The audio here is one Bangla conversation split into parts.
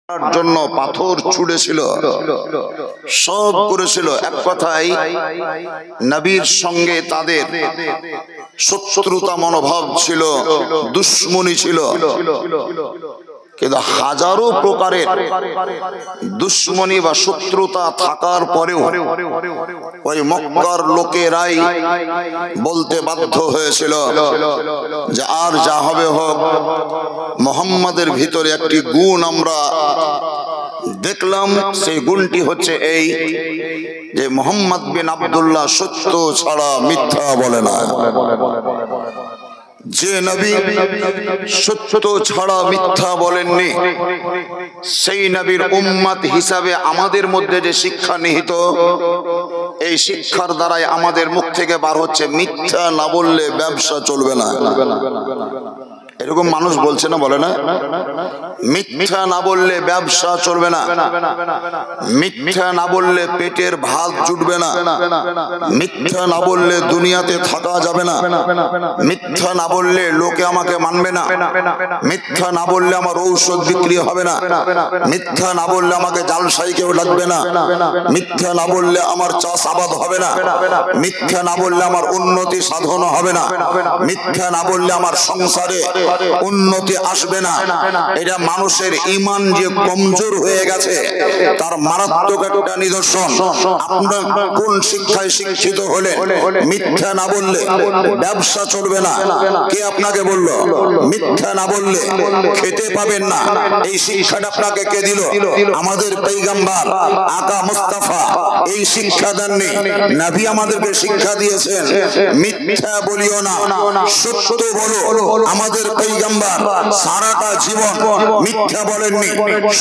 জন্য পাথর ছুঁড়েছিল, সব করেছিল। এক কথায় নবীর সঙ্গে তাদের শত্রুতা মনোভাব ছিল, দুশ্মনী ছিল। কিন্তু হাজারো প্রকারের দুশ্মনী বা শত্রুতা থাকার পরেও ওই মক্কার লোকেরাই বলতে বাধ্য হয়েছিল যে আর যা হবে হোক, মুহাম্মাদের ভিতরে একটি গুণ আমরা দেখলাম। সেই গুণটি হচ্ছে এই যে মুহাম্মদ বিন আব্দুল্লাহ সত্য ছাড়া মিথ্যা বলে না। যে নবী সত্য ছাড়া মিথ্যা বলেননি, সেই নবীর উম্মত হিসাবে আমাদের মধ্যে যে শিক্ষা নিহিত, এই শিক্ষার দ্বারাই আমাদের মুখ থেকে বার হচ্ছে মিথ্যা না বললে ব্যবসা চলবে না। এরকম মানুষ বলছে না, বলে না? মিথ্যা না বললে ব্যবসা চলবে না, মিথ্যা না বললে পেটের ভাত জুটবে না, মিথ্যা না বললে দুনিয়াতে থাকা যাবে না, মিথ্যা না বললে লোকে আমাকে মানবে না, মিথ্যা না বললে আমার ঔষধ বিক্রি হবে না, মিথ্যা না বললে আমাকে জালসাই কেউ লাগবে না, মিথ্যা না বললে আমার চাষাবাদ হবে না, মিথ্যা না বললে আমার উন্নতি সাধন হবে না, মিথ্যা না বললে আমার সংসারে উন্নতি আসবে না। এটা মানুষের ঈমান যে কমজোর হয়ে গেছে তার মারাত্মক একটা নিদর্শন। আপনারা কোন শিক্ষায় শিক্ষিত হলে মিথ্যা না বললে ব্যবসা চলবে না? কে আপনাকে বলল মিথ্যা না বললে খেতে পাবেন না? এই শিক্ষাটা আপনাকে কে দিল? আমাদের পয়গম্বর আকা মুস্তাফা এই শিক্ষা দেননি, নবী আমাদেরকে শিক্ষা দিয়েছেন মিথ্যা বলিও না, সত্য বলো। আমাদের পয়গম্বর সারাটা জীবন মিথ্যা বলেননি,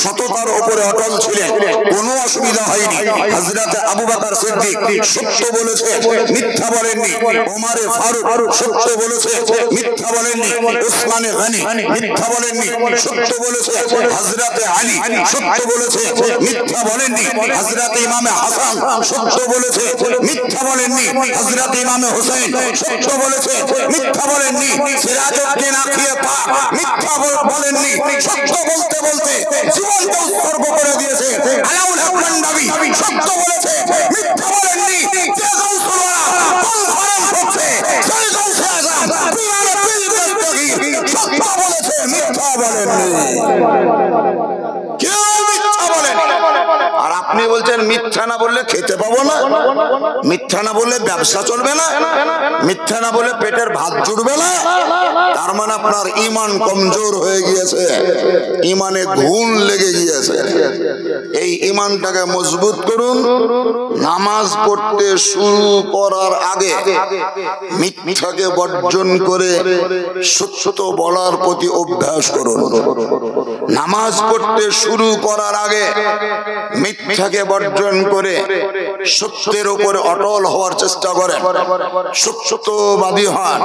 সততার উপরে অটল ছিলেন, কোনো অসুবিধা হয়নি। হযরত আবু বকর সিদ্দিক সত্য বলেছে, মিথ্যা বলেননি। ওমরে ফারুক সত্য বলেছে, মিথ্যা বলেননি। উসমানে গনি মিথ্যা বলেননি, সত্য বলেছে। হযরত আলী সত্য বলেছে, মিথ্যা বলেননি। হযরত ইমামে হাসান সত্য বলেছে, মিথ্যা বলেননি। হযরত ইমামে হুসাইন সত্য বলেছে, মিথ্যা বলেননি। সিরাজউদ্দিন আখিয়ে পাক মিথ্যা বলেননি, সত্য বলতে বলতে জীবনকে উৎসর্গ করে দিয়েছে। আলাউল হক নবী সত্য বলেছে, মিথ্যা বলেননি। যে গৌসুল্লাহ কোন হারাম করছে সেই গৌসে আযম পিয়ারে পীর বলতেগি সত্য বলেছে, মিথ্যা বলেননি। কেউ মিথ্যা বলেনি। আর আপনি বলছেন মিথ্যা না বললে খেতে পাবো না, মিথ্যা না বললে ব্যবসা চলবে না, মিথ্যা না বললে পেটের ভাত জুড়বে না। তার মানে আপনার ঈমান কমজোর হয়ে গিয়েছে, ঈমানে ঘুণ লেগে গিয়েছে। এই ঈমানটাকে মজবুত করুন। নামাজ পড়তে শুরু করার আগে মিথ্যাকে বর্জন করে সত্য বলার প্রতি অভ্যাস করুন। নামাজ পড়তে শুরু করার আগে মিথ্যাকে বর্জন করে সত্যের উপরে অটল হওয়ার চেষ্টা করেন, সত্যবাদী হন।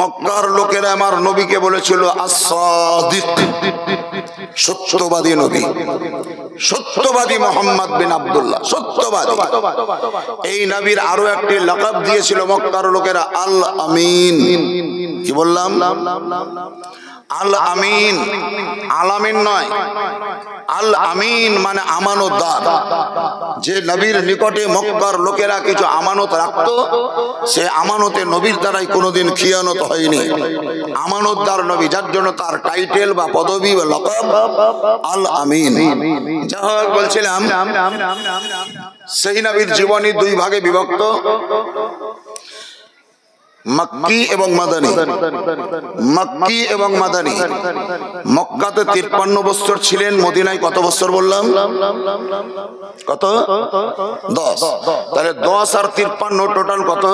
মক্কার লোকেরা আমার নবীকে বলেছিল আস-সাদিক, সত্যবাদী নবী, সত্যবাদী মুহাম্মদ বিন আব্দুল্লাহ, সত্যবাদী। এই নবীর আরো একটি লাকাব দিয়েছিল মক্কার লোকেরা, আল আমিন। কি বললাম? আল আমিন, আলামিন নয়। আল আমিন মানে আমানতদার। যে নবীর নিকটে মক্কার লোকেরা কিছু আমানত রাখত, সে আমানতে নবীর দ্বারাই কোনোদিন খিয়ানত হয়নি। আমানতদার নবী, যার জন্য তার টাইটেল বা পদবি বা লকাব আল আমিন। যা হোক, বলছিলাম সেই নবীর জীবনী দুই ভাগে বিভক্ত, মক্কি এবং মাদানী। মক্কি এবং মাদানী। মক্কাতে 53 বছর ছিলেন, মদিনায় কত বছর বললাম? কত? 10। তাহলে 10 আর 53 টোটাল কত?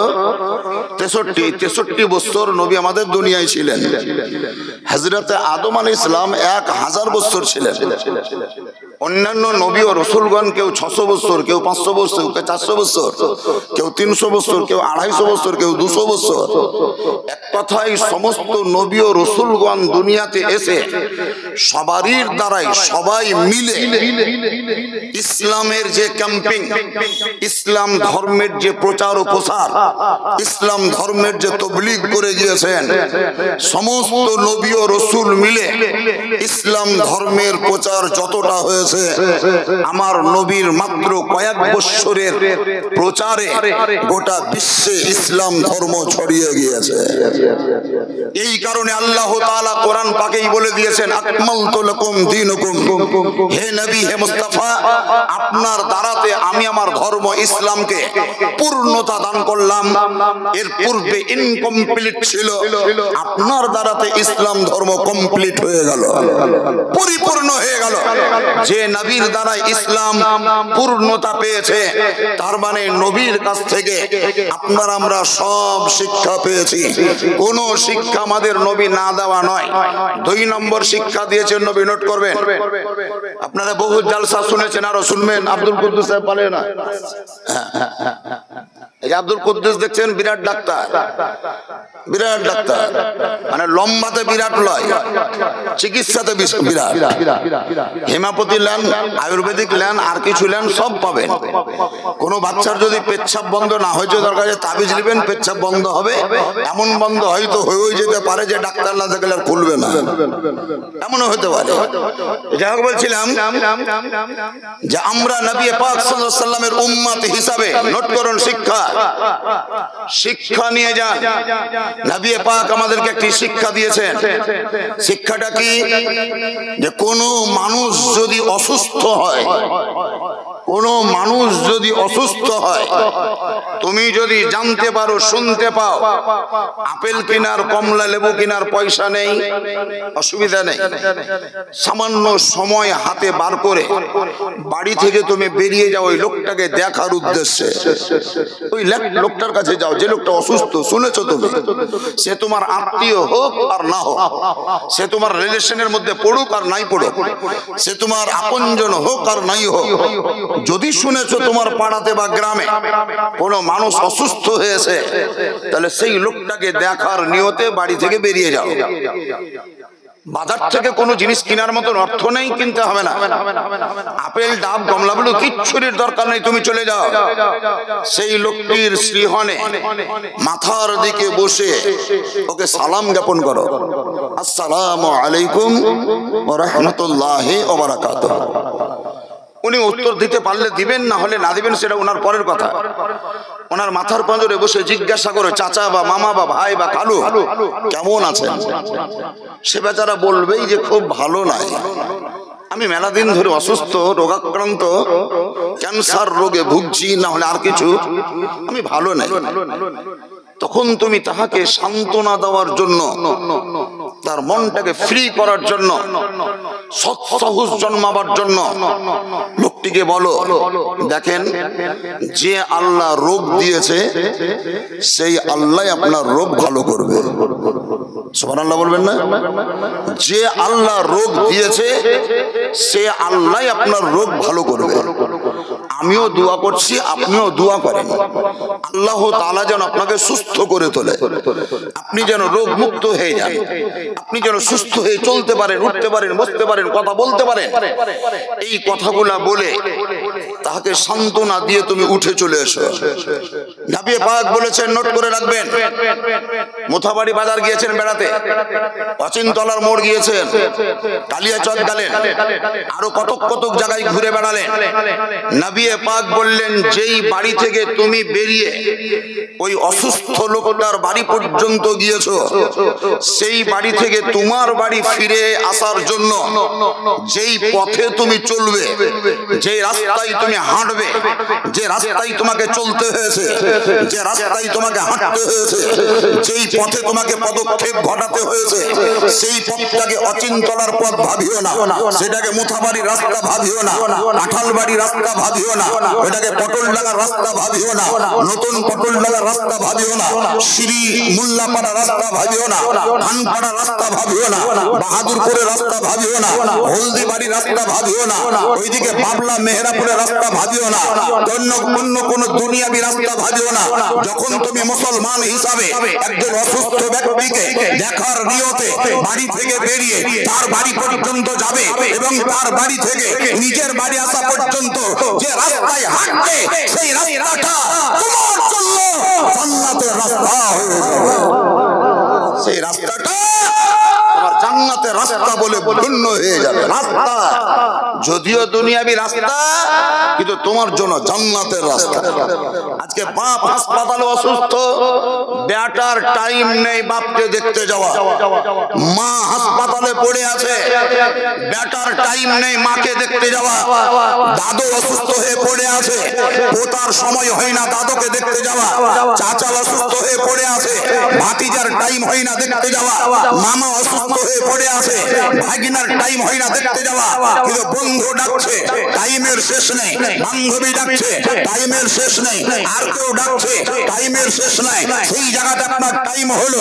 63। 63 বছর নবী আমাদের দুনিয়ায় ছিলেন। হযরত আদম আলাইহিস সালাম 1000 বছর ছিলেন। অন্যান্য নবী ও রাসূলগণ কেউ 600 বছর, কেউ 500 বছর, কেউ 400 বছর, কেউ 300 বছর, কেউ 250 বছর, কেউ 200 বছর। এক কথায় সমস্ত নবী ও রাসূলগণ দুনিয়াতে এসে সবারই দ্বারাই সবাই মিলে ইসলামের যে ক্যাম্পিং, ইসলাম ধর্মের যে প্রচার ও প্রসার, ইসলাম ধর্মের যে তাবলীগ করে গিয়েছেন, সমস্ত নবী ও রাসূল মিলে ইসলাম ধর্মের প্রচার যতটা হয়েছে, আমার নবীর মাত্র কয়েক বছরের প্রচারে গোটা বিশ্বে ইসলাম ধর্ম ছড়িয়ে গিয়েছে। এই কারণে আল্লাহ তাআলা কোরআন পাকেই বলে দিয়েছেন, আকমালতু লাকুম দীনুকুম, হে নবী, হে মুস্তাফা, আপনার দ্বারাতে আমি আমার ধর্ম ইসলামকে পূর্ণতা দান করলাম। এর পূর্বে ইনকমপ্লিট ছিল, আপনার দ্বারাতে ইসলাম ধর্ম কমপ্লিট হয়ে গেল, পরিপূর্ণ হয়ে গেল। যে নবীর দ্বারা ইসলাম পূর্ণতা পেয়েছে, তার মানে নবীর কাছ থেকে আপনার আমরা সব শিক্ষা পেয়েছি। কোন শিক্ষা আমাদের নবী না দেওয়া নয়। 2 নম্বর শিক্ষা দিয়েছেন নবী, নোট করবেন। আপনারা বহু জালসা শুনেছেন, আরো শুনবেন। আব্দুল কুদ্দুস সাহেব বলে না, এই আব্দুল কুদ্দুস দেখছেন বিরাট ডাক্তার, বিরাট ডাক্তার, মানে লম্বাতে বিরাট লয়, চিকিৎসাতে বিরাট। হেমাপতি লেন, আয়ুর্বেদিক লেন, আর কিছু লেন, সব পাবেন। কোনো বাচ্চার যদি পেচ্ছাপ বন্ধ না হয়েছে, দরকার তাবিজ নেবেন, পেচ্ছাপ বন্ধ হবে। এমন বন্ধ হয়তো হয়েও যেতে পারে যে ডাক্তার না দেখলে আর খুলবে না, এমনও হতে পারে। যাই হোক, বলছিলাম যে আমরা নবী পাক সাল্লাল্লাহু আলাইহি ওয়াসাল্লামের উম্মত হিসাবে, নোট করুন, শিক্ষা নিয়ে যান। নবী পাক আমাদেরকে একটি শিক্ষা দিয়েছেন। শিক্ষাটা কি? যে কোনো মানুষ যদি অসুস্থ হয়, কোনো মানুষ যদি অসুস্থ হয়, তুমি যদি জানতে পারো, শুনতে পাও, আপেল কেনার, কমলা লেবু কেনার পয়সা নেই, অসুবিধা নেই, সামান্য সময় হাতে বার করে বাড়ি থেকে তুমি বেরিয়ে যাও ওই লোকটাকে দেখার উদ্দেশ্যে। ওই লোকটার কাছে যাও, যে লোকটা অসুস্থ, শুনেছো তুমি, সে তোমার আত্মীয় হোক আর না হোক, সে তোমার রিলেশনের মধ্যে পড়ুক আর নাই পড়ুক, সে তোমার আপনজন হোক আর নাই হোক, যদি শুনেছো তোমার পাড়াতে বা গ্রামে কোনো মানুষ অসুস্থ হয়েছে, তাহলে সেই লোকটাকে দেখার নিয়তে বাড়ি থেকে বেরিয়ে যাও। বাজার থেকে কোনো জিনিস কেনার মতন অর্থ নেই, কিনতে হবে না। আপেল, ডাব, কমলা লেবু কিচ্ছুর দরকার নেই, তুমি চলে যাও। সেই লোকটির শ্রীহনে মাথার দিকে বসে ওকে সালাম জ্ঞাপন করো, আসসালামু আলাইকুম ওয়া রাহমাতুল্লাহি ওয়া বারাকাতুহু। উনি উত্তর দিতে পারলে দিবেন, না হলে না দিবেন, সেটা ওনার পরের কথা। ওনার মাথার পাঁজরে বসে জিজ্ঞাসা করো, চাচা বা মামা বা ভাই বা কালু, কেমন আছেন? সে বেচারা বলবেই যে খুব ভালো নাই, আমি মেলা দিন ধরে অসুস্থ, রোগাক্রান্ত, ক্যান্সার রোগে ভুগছি, না হলে আর কিছু, আমি ভালো নাই। তখন তুমি তাহাকে সান্ত্বনা দেওয়ার জন্য, তার মনটাকে ফ্রি করার জন্য, সৎসাহস জন্মাবার জন্য লোকটিকে বলো, দেখেন, যে আল্লাহ রোগ দিয়েছে সেই আল্লাহ আপনার রোগ ভালো করবে। সুবহানাল্লাহ বলবেন না? যে আল্লাহ রোগ দিয়েছে সে আল্লাহ আপনার রোগ ভালো করবে। আমিও দোয়া করছি, আপনিও দোয়া করেন, আল্লাহ তাআলা যেন আপনাকে সুস্থ করে তোলে, আপনি যেন রোগ মুক্ত হয়ে যান, আপনি যেন সুস্থ হয়ে চলতে পারেন, উঠতে পারেন, বসতে পারেন, কথা বলতে পারেন। এই কথাগুলা বলে তাকে সান্ত্বনা দিয়ে তুমি উঠে চলে এসো। নবী পাক বলেছেন, নোট করে রাখবেন, মোথাবাড়ি বাজার গিয়েছেন বেড়াতে, অচিনতলার মোড় গিয়েছেন, কালিয়াচক গেলেন, আরো কতক কতক জায়গায় ঘুরে বেড়ালেন। নবী পাক বললেন, যেই বাড়ি থেকে তুমি বেরিয়ে ওই অসুস্থ লোকটার বাড়ি পর্যন্ত গিয়েছো, সেই বাড়ি থেকে তোমার বাড়ি ফিরে আসার জন্য যেই পথে তুমি চলবে, যে রাস্তায় তুমি হাঁটবে, যে রাস্তায় তোমাকে চলতে হয়েছে, যে রাস্তায় তোমাকে হাঁটতে হয়েছে, যেই পথে তোমাকে পদক্ষেপ ঘটাতে হয়েছে, সেই পথটাকে অচিনতলার পথ ভাবিও না, সেটাকে মুথাবাড়ির রাস্তা ভাবিও না, কাঁঠালবাড়ি রাস্তা ভাবিও না, ওটাকে পটলডাঙ্গার রাস্তা ভাবিও না, নতুন পটলডাঙ্গার রাস্তা ভাবিও না, শ্রী মোল্লাপাড়া রাস্তা ভাবিও না, খানপাড়া রাস্তা ভাবিও না, বাহাদুরপুরের রাস্তা ভাবিও না, হলদিবাড়ি রাস্তা ভাবিও না, ওইদিকে বাবলা মেহেরাপুরের রাস্তা ভাবিও না, অন্য কোন দুনিয়াবি রাস্তা ভাবিও দিও না। যখন তুমি মুসলমান হিসাবে একজন অসুস্থ ব্যক্তিকে দেখার নিয়তে বাড়ি থেকে বেরিয়ে তার বাড়ি পর্যন্ত যাবে এবং তার বাড়ি থেকে নিজের বাড়ি আসা পর্যন্ত যে রাস্তায় হাঁটবে সেই রাস্তাটা তোমার জন্য জান্নাতের রাস্তা হয়ে যাবে। সেই রাস্তাটা তোমার জান্নাতের রাস্তা বলে গণ্য হয়ে যাবে। রাস্তা যদিও দুনিয়াবি রাস্তা, কিন্তু তোমার জন্য জান্নাতের রাস্তা। আজকে বাপ হাসপাতালে অসুস্থ, বেটার টাইম নেই বাপকে দেখতে যাওয়া। মা হাসপাতালে পড়ে আছে, বেটার টাইম নেই মাকে দেখতে যাওয়া। দাদু অসুস্থ হয়ে পড়ে আছে, পোতার সময় হয় না দাদুকে দেখতে যাওয়া। চাচা অসুস্থ হয়ে পড়ে আছে, ভাতিজার টাইম হয় না দেখতে যাওয়া। মামা অসুস্থ হয়ে পড়ে আছে, ভাগিনার টাইম হয় না দেখতে যাওয়া। কিন্তু বন্ধু ডাকছে, টাইমের শেষ নেই। বান্ধবী ডাকছে, টাইমের শেষ নেই। আর কেউ ডাকছে, টাইমের শেষ নাই। সেই জায়গাটা আপনার টাইম হলো,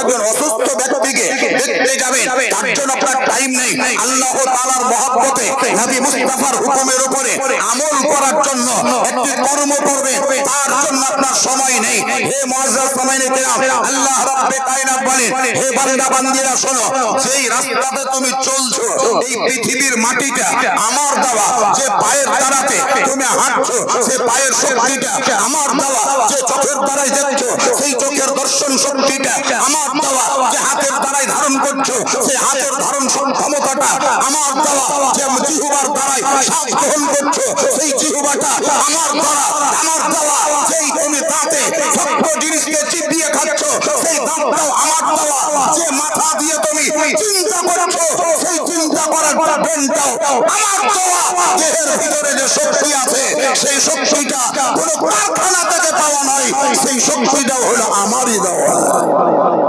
একজন অসুস্থ ব্যক্তিকে দেখতে যাবেন, তার জন্য আপনার টাইম নেই। আল্লাহ তাআলার মহব্বতে নবী মুস্তাফার হুকুমের উপরে আমল করার জন্য একটি কর্ম করবে, তার জন্য আপনার সময় নেই। হে মুআজ্জাজ সামাইনে কিরাম, আল্লাহ রাব্বে কায়নাত বলেন, হে বান্দা বান্দীরা শোনো, যেই রাস্তাতে তুমি চলছো এই পৃথিবীর মাটিটা আমার দেওয়া। যে পায়ের দ্বারাতে তুমি হাঁটছো সে পায়ের শক্তিটা আমার দেওয়া। যে চোখের দ্বারাই দেখছো সেই চোখের দর্শন শক্তিটা আমার দেওয়া। যে হাতের দ্বারাই ধারণ করছো সেই হাতের ধারণ ক্ষমতাটা আমার দেওয়া। যে জিহ্বার দ্বারাই শ্বাস গ্রহণ করছো সেই জিহ্বাটা আমার দ্বারা আমার দেওয়া। যেই তুমি দাঁতে শক্ত জিনিসকে চিবিয়ে খাচ্ছ সেই দাঁতটাও আমার দেওয়া। যে মাথা দিয়ে তুমি চিন্তা করছো সেই চিন্তা করার ব্রেনটাও আমার দেওয়া। দেহের ভিতরে যে শক্তি আছে সেই শক্তিটা কোনো কারখানা থেকে পাওয়া নয়, সেই শক্তিটাও হলো আমারই দেওয়া।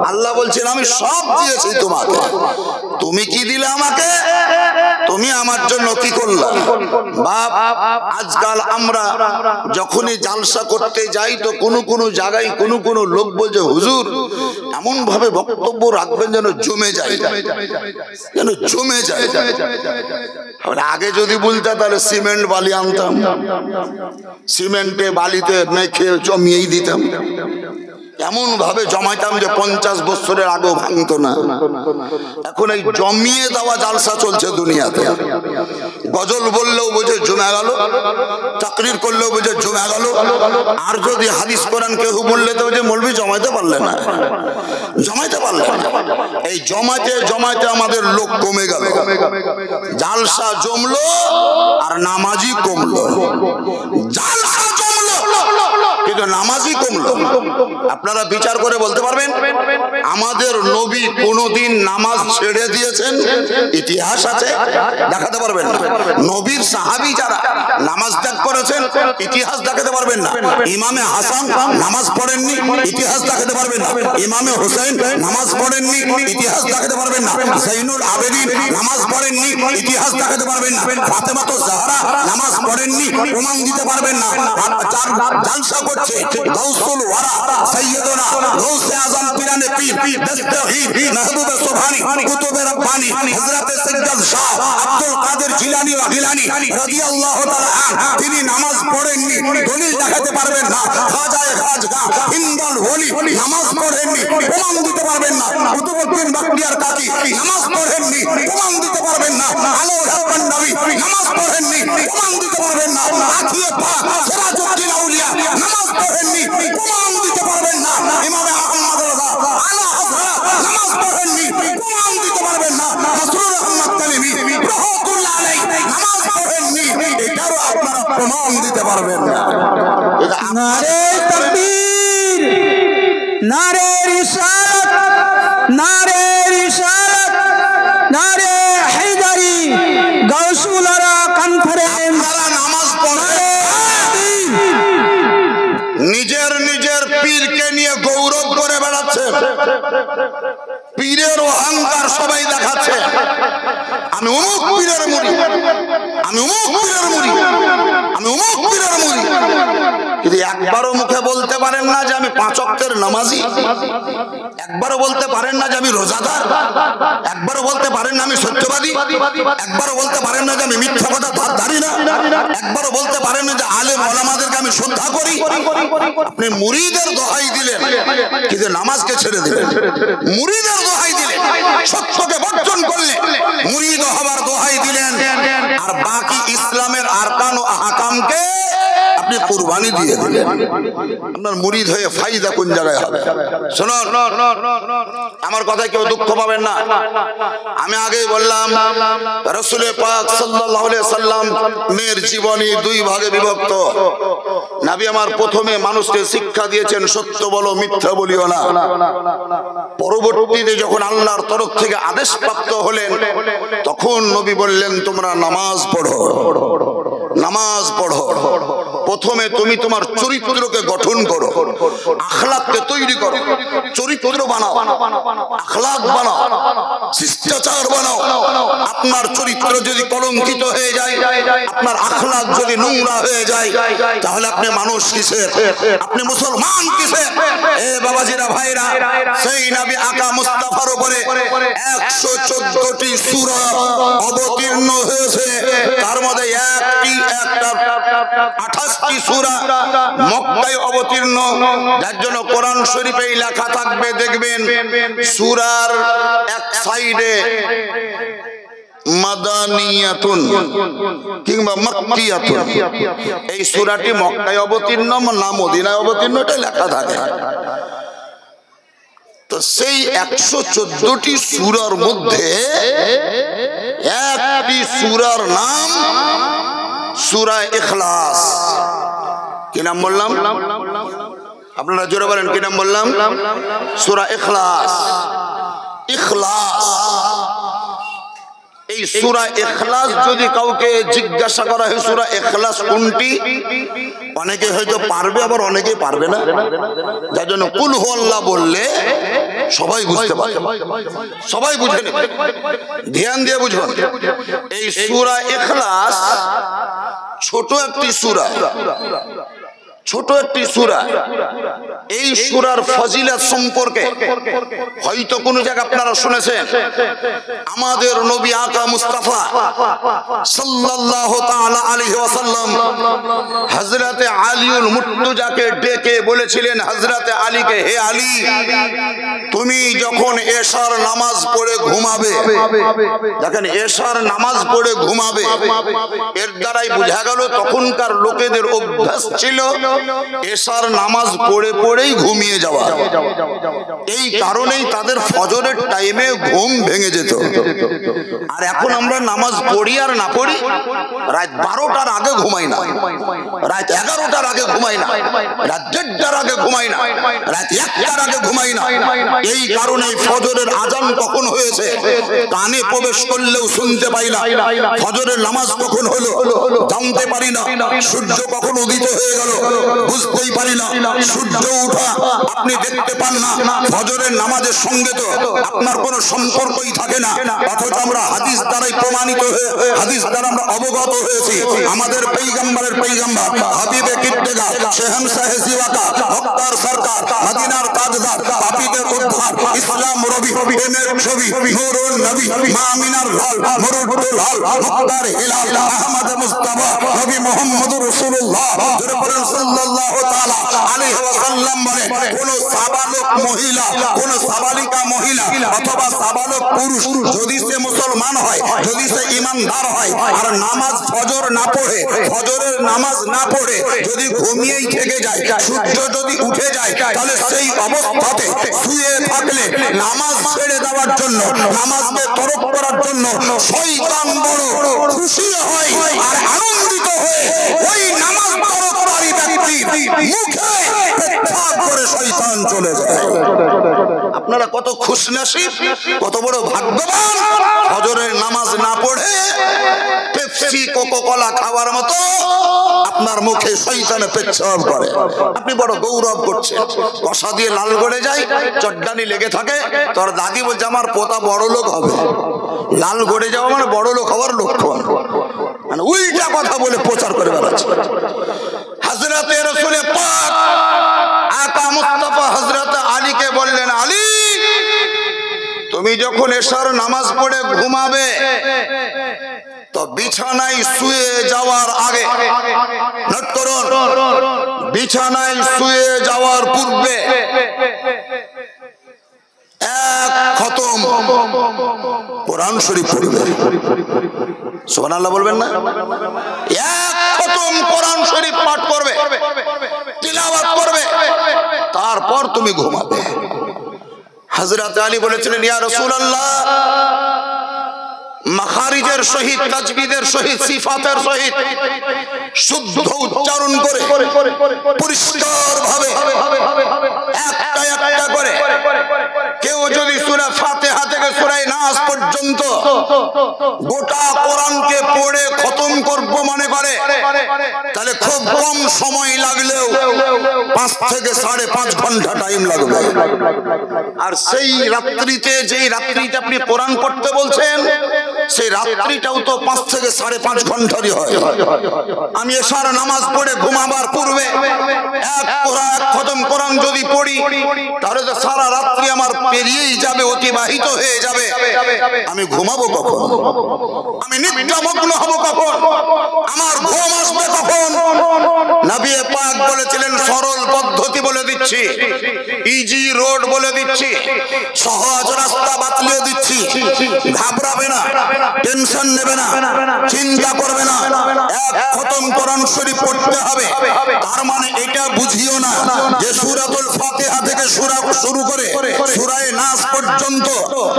আল্লাহ বলছেন আমি সব দিয়েছি তোমাকে, তুমি কি দিলে আমাকে? তুমি আমার জন্য কি করলে? বাপ, আজকাল আমরা যখনই জালসা করতে যাই তো কোনো জায়গায় কোনো লোক বলছে হুজুর এমন ভাবে বক্তব্য রাখবেন যেন জমে যায়, যেন জমে যায়। আগে যদি বলতে তাহলে সিমেন্ট বালি আনতাম, সিমেন্টে বালিতে মেখে জমিয়েই দিতাম। এমন ভাবে জমাইতাম যে 50 বছরের আগেও ভাঙতো না। এখন এই জমিয়ে দেওয়া জালসা চলছে দুনিয়াতে। গজল বললেও বুঝে জমে গেল, তাকরীর করলেও বুঝে জমে গেল। আর যদি হাদিস কোরআন কেউ বললে তো যে মৌলভী জমাইতে পারলে না, জমাইতে পারলে না। এই জমাইতে জমাইতে আমাদের লোক কমে গেল। জালসা জমলো আর নামাজি কমলো। জালসা জমলো কিন্তু নামাজি কমলো। আপনারা বিচার করে বলতে পারবেন আমাদের নবী কোনদিন নামাজ ছেড়ে দিয়েছেন? ইতিহাস আছে, দেখাতে পারবেন না। নবীর সাহাবী যারা নামাজ ত্যাগ করেছেন ইতিহাস দেখাতে পারবেন না। ইমামে হাসান নামাজ পড়েননি, ইতিহাস দেখাতে পারবেন না। ইমামে হুসাইন নামাজ পড়েননি, ইতিহাস দেখাতে পারবেন না। যাইনুল আবেদিন নামাজ পড়েননি, ইতিহাস দেখাতে পারবেন না। ফাতেমাতুজ জাহরা নামাজ পড়েননি, প্রমাণ দিতে পারবেন না। জালসা করছে গাউসুল ওয়ারা সাইয়্যিদুনা গাউসে আযম পীরানে পীর দস্তগীর মাহবুব সুবহানী কুতুবে রব্বানী হযরতে সৈয়দ শাহ আব্দুল কাদের জিলানী রাদিয়াল্লাহু তাআলা আনহু তিনি নামাজ পড়েননি, দলিল দেখাতে পারবেন না। খাজায়ে খাজগা হিন্দল ওলি নামাজ পড়েননি, প্রমাণ দিতে পারবেন না। কুতুবউদ্দিন বখতিয়ার কাকি নামাজ পড়েননি, প্রমাণ দিতে পারবেন না। আলাউল হক নবী নামাজ পড়েননি, প্রমাণ দিতে পারবেন না। আখিয়ে পাক সিরাজউদ্দিন আউলিয়া নামাজ পড়েননি, প্রমাণ দিতে পারবেন না। ইমাম আহমদ রাজা আলা হযরত নামাজ পড়েননি, প্রমাণ দিতে পারবেন না। মাসরুর আহমদ কালিমি রাহমাতুল্লাহ আলাইহি নামাজ পড়েননি, এটারও আপনারা প্রমাণ দিতে পারবেন না। নারে তাকবীর, নারে রিসালাত, নারে রিসালাত, নারে হায়দারি, গাউসুল আরা কনফারেন্স। আপনারা নামাজ পড়ে নিজের নিজের পীরকে নিয়ে গৌরব করে বেড়াচ্ছে, পীরের অহংকার সবাই দেখাচ্ছে। আমি অমুক পীরের মুরিদ, আমি অমুক পীরের মুরিদ, আমি অমুক পীরের মুরিদ, কিন্তু একবারও মুখে বলতে পারেন না যে আমি 5 ওয়াক্তের নামাজি, একবারও বলতে পারেন না যে আমি রোজাদার, একবারও বলতে পারেন না আমি সত্যবাদী, একবারও বলতে পারেন না যে আমি মিথ্যা কথা ধারি না, একবারও বলতে পারেন না যে আলেম ওলামাদেরকে আমি শ্রদ্ধা করি। আপনি মুরিদের দোহাই দিলেন কিন্তু নামাজকে ছেড়ে দিলেন, মুরিদের দোহাই দিলেন, সত্যকে বর্জন করলেন, মুরিদ হবার দোহাই দিলেন, আর বাকি ইসলামের আরকান ও আহকামকে আপনি কুরবানি দিয়ে দিলেন। আপনার মুরিদ হয়ে ফায়দা কোন জায়গায় হবে? শুনুন, আমার কথায় কেউ দুঃখ পাবেন না। আমি আগেই বললাম রাসূল পাক সাল্লাল্লাহু আলাইহি সাল্লাম এর জীবনী 2 ভাগে বিভক্ত। নবী আমার প্রথমে মানুষকে শিক্ষা দিয়েছেন সত্য বলো, মিথ্যা বলিও না। পরবর্তীতে যখন আল্লাহর তরফ থেকে আদেশ প্রাপ্ত হলেন তখন নবী বললেন তোমরা নামাজ পড়ো, নামাজ পড়ো। প্রথমে তুমি তোমার চরিত্রকে গঠন করো, আখলাককে তৈরি করো, চরিত্র বানাও, আখলাক বানাও, শিষ্টাচার বানাও। আপনার চরিত্র যদি কলঙ্কিত হয়ে যায়, আপনার আখলাক যদি নোংরা হয়ে যায়, তাহলে আপনি মানুষ কিসের, আপনি মুসলমান কিসের? এ বাবাজিরা ভাইরা, সেই নবী আকা মুস্তাফার উপরে 114টি সূরা অবতীর্ণ হয়েছে, তার মধ্যে 28টি সূরা মক্কায় অবতীর্ণ, যার জন্য কোরআন শরীফে লেখা থাকবে, দেখবেন সূরার এক সাইডে মাদানিয়াতুন কিংবা মাক্কিয়াতুন, এই সূরাটি মক্কায় অবতীর্ণ না মদিনায় অবতীর্ণ এটা লেখা থাকে। তো সেই 114টি সূরার মধ্যে একটি সূরার নাম সূরা ইখলাস। কি নাম বললাম? আপনারা জোরে বলেন, কি নাম বললাম? সূরা ইখলাস। ইখলাস, এই সূরা ইখলাস যদি কাউকে জিজ্ঞাসা করা হয় সূরা ইখলাস কোনটি, অনেকে হয়তো পারবে, আবার অনেকে পারবে না। যার জন্য কুল হু আল্লাহ বললে সবাই বুঝতে পারবে, সবাই বুঝে নেবে, ধ্যান দিয়ে বুঝুন। এই সূরা ইখলাস ছোট একটি সূরা, ছোট একটি সূরা। এই সূরার ফজিলত সম্পর্কে হয়তো কোন জায়গা আপনারা শুনেছেন। আমাদের নবী আকা মুস্তাফা সাল্লাল্লাহু তাআলা আলাইহি ওয়াসাল্লাম হযরতে আলীউল মুর্তজাকে ডেকে বলেছিলেন, হযরতে আলীকে, হে আলী, তুমি যখন এশার নামাজ পড়ে ঘুমাবে, দেখেন এশার নামাজ পড়ে ঘুমাবে, এর দ্বারাই বোঝা গেল তখনকার লোকেদের অভ্যাস ছিল এশার নামাজ পড়ে পড়েই ঘুমিয়ে যাওয়া। এই কারণেই তাদের ফজরের টাইমে ঘুম ভেঙে যেত। আর এখন আমরা নামাজ পড়ি আর না পড়ি, রাত 12টার আগে ঘুমাই না, রাত 11টার আগে ঘুমাই না, রাত 1:30টার আগে ঘুমাই না, রাত 1টার আগে ঘুমাই না। এই কারণে ফজরের আজান কখন হয়েছে কানে প্রবেশ করলেও শুনতে পাই না, ফজরের নামাজ কখন হলো জানতে পারি না, সূর্য কখন উদিত হয়ে গেল বুঝতেই পারি না, সূর্য ওঠা আপনি দেখতে পান না, ফজরের নামাজের সঙ্গে তো আপনার কোনো সম্পর্কই থাকে না। অথচ আমরা হাদিস দ্বারাই প্রমাণিত হয়ে, হাদিস দ্বারা আমরা অবগত হয়েছি, আমাদের পয়গম্বরের পয়গম্বর হাবিবে কিবতেগা শেহনশাহ জিওয়াকা মুক্তার সরকার মদিনার তাজদার পাপীদের উদ্ধার ইসলাম রবি প্রেমের ছবি নূরুন নবী মামিনার লাল মুরুদুল লাল মুক্তার হিলাল আহমদ মুস্তাফা নবী মুহাম্মদুর রাসূলুল্লাহ সাল্লাল্লাহু তাআলা আলাইহি ওয়াসাল্লাম বলে, কোন সাবালক মহিলা, কোন সাবালিকা মহিলা অথবা সাবালক পুরুষ যদি সে মুসলমান হয়, যদি সে ঈমানদার হয় আর নামাজ ফজর না পড়ে, ফজরের নামাজ না পড়ে যদি ঘুমিয়েই থেকে যায়, সূর্য যদি উঠে যায়, তাহলে সেই অবস্থাতে শুয়ে থাকলে নামাজ ছেড়ে দেওয়ার জন্য, নামাজকে তরক করার জন্য শয়তান বড় খুশি হয় আর আনন্দিত হয়ে ওই নামাজ তরককারী ব্যক্তির মুখে পেট্রাপ করে শয়তান চলে যায়। আপনারা কত খুশনসিব, কত বড় ভাগ্যবান, ফজরের নামাজ না পড়ে পেপসি কোকো কোলা খাওয়ার মতো আপনার মুখে শয়তানে পেচ্ছাব করে। আপনি বড় গৌরব করছেন, কষা দিয়ে লাল গড়ে যায়, চট্টানি লেগে থাকে। তোর দাদি বলছে আমার পোতা বড় লোক হবে। লাল গড়ে যাওয়া মানে বড় লোক হওয়ার লক্ষণ, মানে উল্টা কথা বলে প্রচার করে বেড়াচ্ছে। হযরতে রাসূল পাক আকা মুস্তাফা হযরত আলীকে বললেন, আলী তুমি যখন এশার নামাজ পড়ে ঘুমাবে তো বিছানায় শুয়ে যাওয়ার আগে, নোট করুন, বিছানায় শুয়ে যাওয়ার পূর্বে এক খতম কোরআন শরীফ পড়বে। সুবহানাল্লাহ বলবেন না? এক খতম কোরআন শরীফ পাঠ করবে, তিলাওয়াত করবে, তারপর তুমি ঘুমাবে। হযরত আলী বলেছিলেন, ইয়া রাসূলুল্লাহ, মাখারিজের সহিত, তাজবিদের সহিত, সিফাতের সহিত শুদ্ধ উচ্চারণ করে পরিষ্কার ভাবে একটা একটা করে কেউ যদি সূরা ফাতিহা থেকে সূরা নাস পর্যন্ত গোটা কোরআনকে পড়ে খতম করব মনে করে, তাহলে খুব কম সময় লাগলেও 5 থেকে 5.5 ঘন্টা টাইম লাগবে। আর সেই রাত্রিতে, যেই রাত্রিতে আপনি কোরআন পড়তে বলছেন, সেই রাত্রিটাও তো 5 থেকে 5.5 ঘন্টারই হয়। আমি এশার নামাজ পড়ে ঘুমাবার পূর্বে এক খতম কোরআন যদি পড়ি, তাহলে তো সারা রাত্রি আমার পেরিয়েই যাবে, অতিবাহিত হয়ে যাবে। আমি ঘুমাবো কখন? আমি নিদ্রামগ্ন হব কখন? আমার ঘুম আসবে কখন? নবী পাক বলেছিলেন, সরল পদ্ধতি বলে দিচ্ছি, ইজি রোড বলে দিচ্ছি, সহজ রাস্তা বাতলে দিচ্ছি। ঘাবড়াবে না, টেনশন নেবে না, চিন্তা করবে না। এক খতম কোরআন শরীফ পড়তে হবে। তার মানে এটা বুঝিও না যে সূরাতুল ফাতিহা থেকে শুরু করে সূরা নাস পর্যন্ত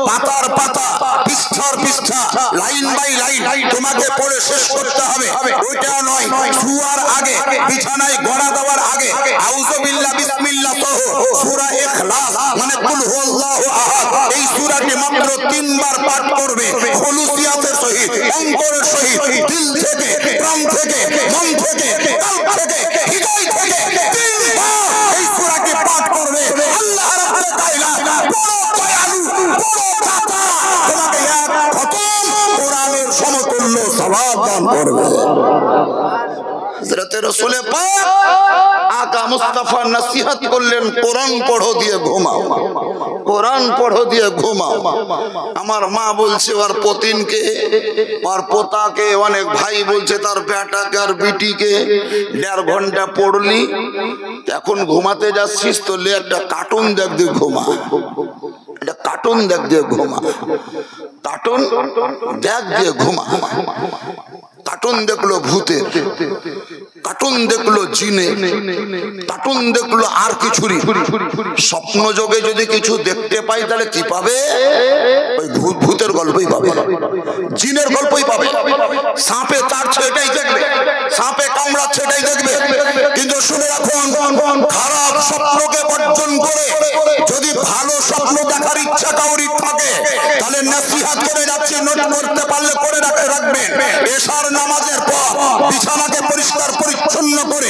পাতার পাতা, পৃষ্ঠার পৃষ্ঠা, লাইন বাই লাইন তোমাকে পড়ে শেষ করতে হবে, ওইটা নয়। শুয়ার আগে, বিছানায় গড়া দেওয়ার আগে আউযু বিল্লাহ বিসমিল্লাহ সহ সূরা ইখলাস মানে কুল হুয়াল্লাহু আহাদ, এই সূরাটি মাত্র 3 বার পাঠ করবে, খুলুসিয়াতের সহিত, অন্তরের সহিত, দিল থেকে, প্রাণ থেকে, মন থেকে, কলব থেকে, হৃদয় থেকে 3 বার এই সূরাকে পাঠ করবে। আল্লাহ রাব্বুল তাআলা বড় দয়ালু, বড় দাতা, তোমাকে এক খতম কোরআনের সমতুল্য সওয়াব দান করবে। হযরত রাসূল পাক আকা মুস্তাফা নসিহত করলেন, কোরআন পড়ো দিয়ে ঘুমাও, কোরআন পড়ো দিয়ে ঘুমাও। আমার মা বলছে ওর পতিনকে, ওর পোতাকে, অনেক ভাই বলছে তার বেটাকে আর বিটিকে, 1.5 ঘন্টা পড়লি, এখন ঘুমাতে যাচ্ছিস তো লে একটা কার্টুন দেখ দিয়ে ঘুমা, একটা কার্টুন দেখ দিয়ে ঘুমা, কার্টুন দেখ দিয়ে ঘুমা। কার্টুন দেখলো ভূতের, কার্টুন দেখলো জিনে, কার্টুন দেখলো আর কিছুরই। স্বপ্ন যোগে যদি কিছু দেখতে পাই তাহলে কি পাবে? ওই ভূতের গল্পই পাবে, জিনের গল্পই পাবে। সাপে তাড়ছে এটাই দেখবে, সাপে কামড়াচ্ছে এটাই দেখবে। কিন্তু শুনে রাখুন, খারাপ স্বপ্নকে বর্জন করে যদি ভালো স্বপ্ন দেখার ইচ্ছা কাউরি থাকে, তাহলে নসিহত করে যাচ্ছি, নোট করতে পারলে করে রাখবেন। এশার নামাজের পর বিছানাকে পরিষ্কার পরিচ্ছন্ন করে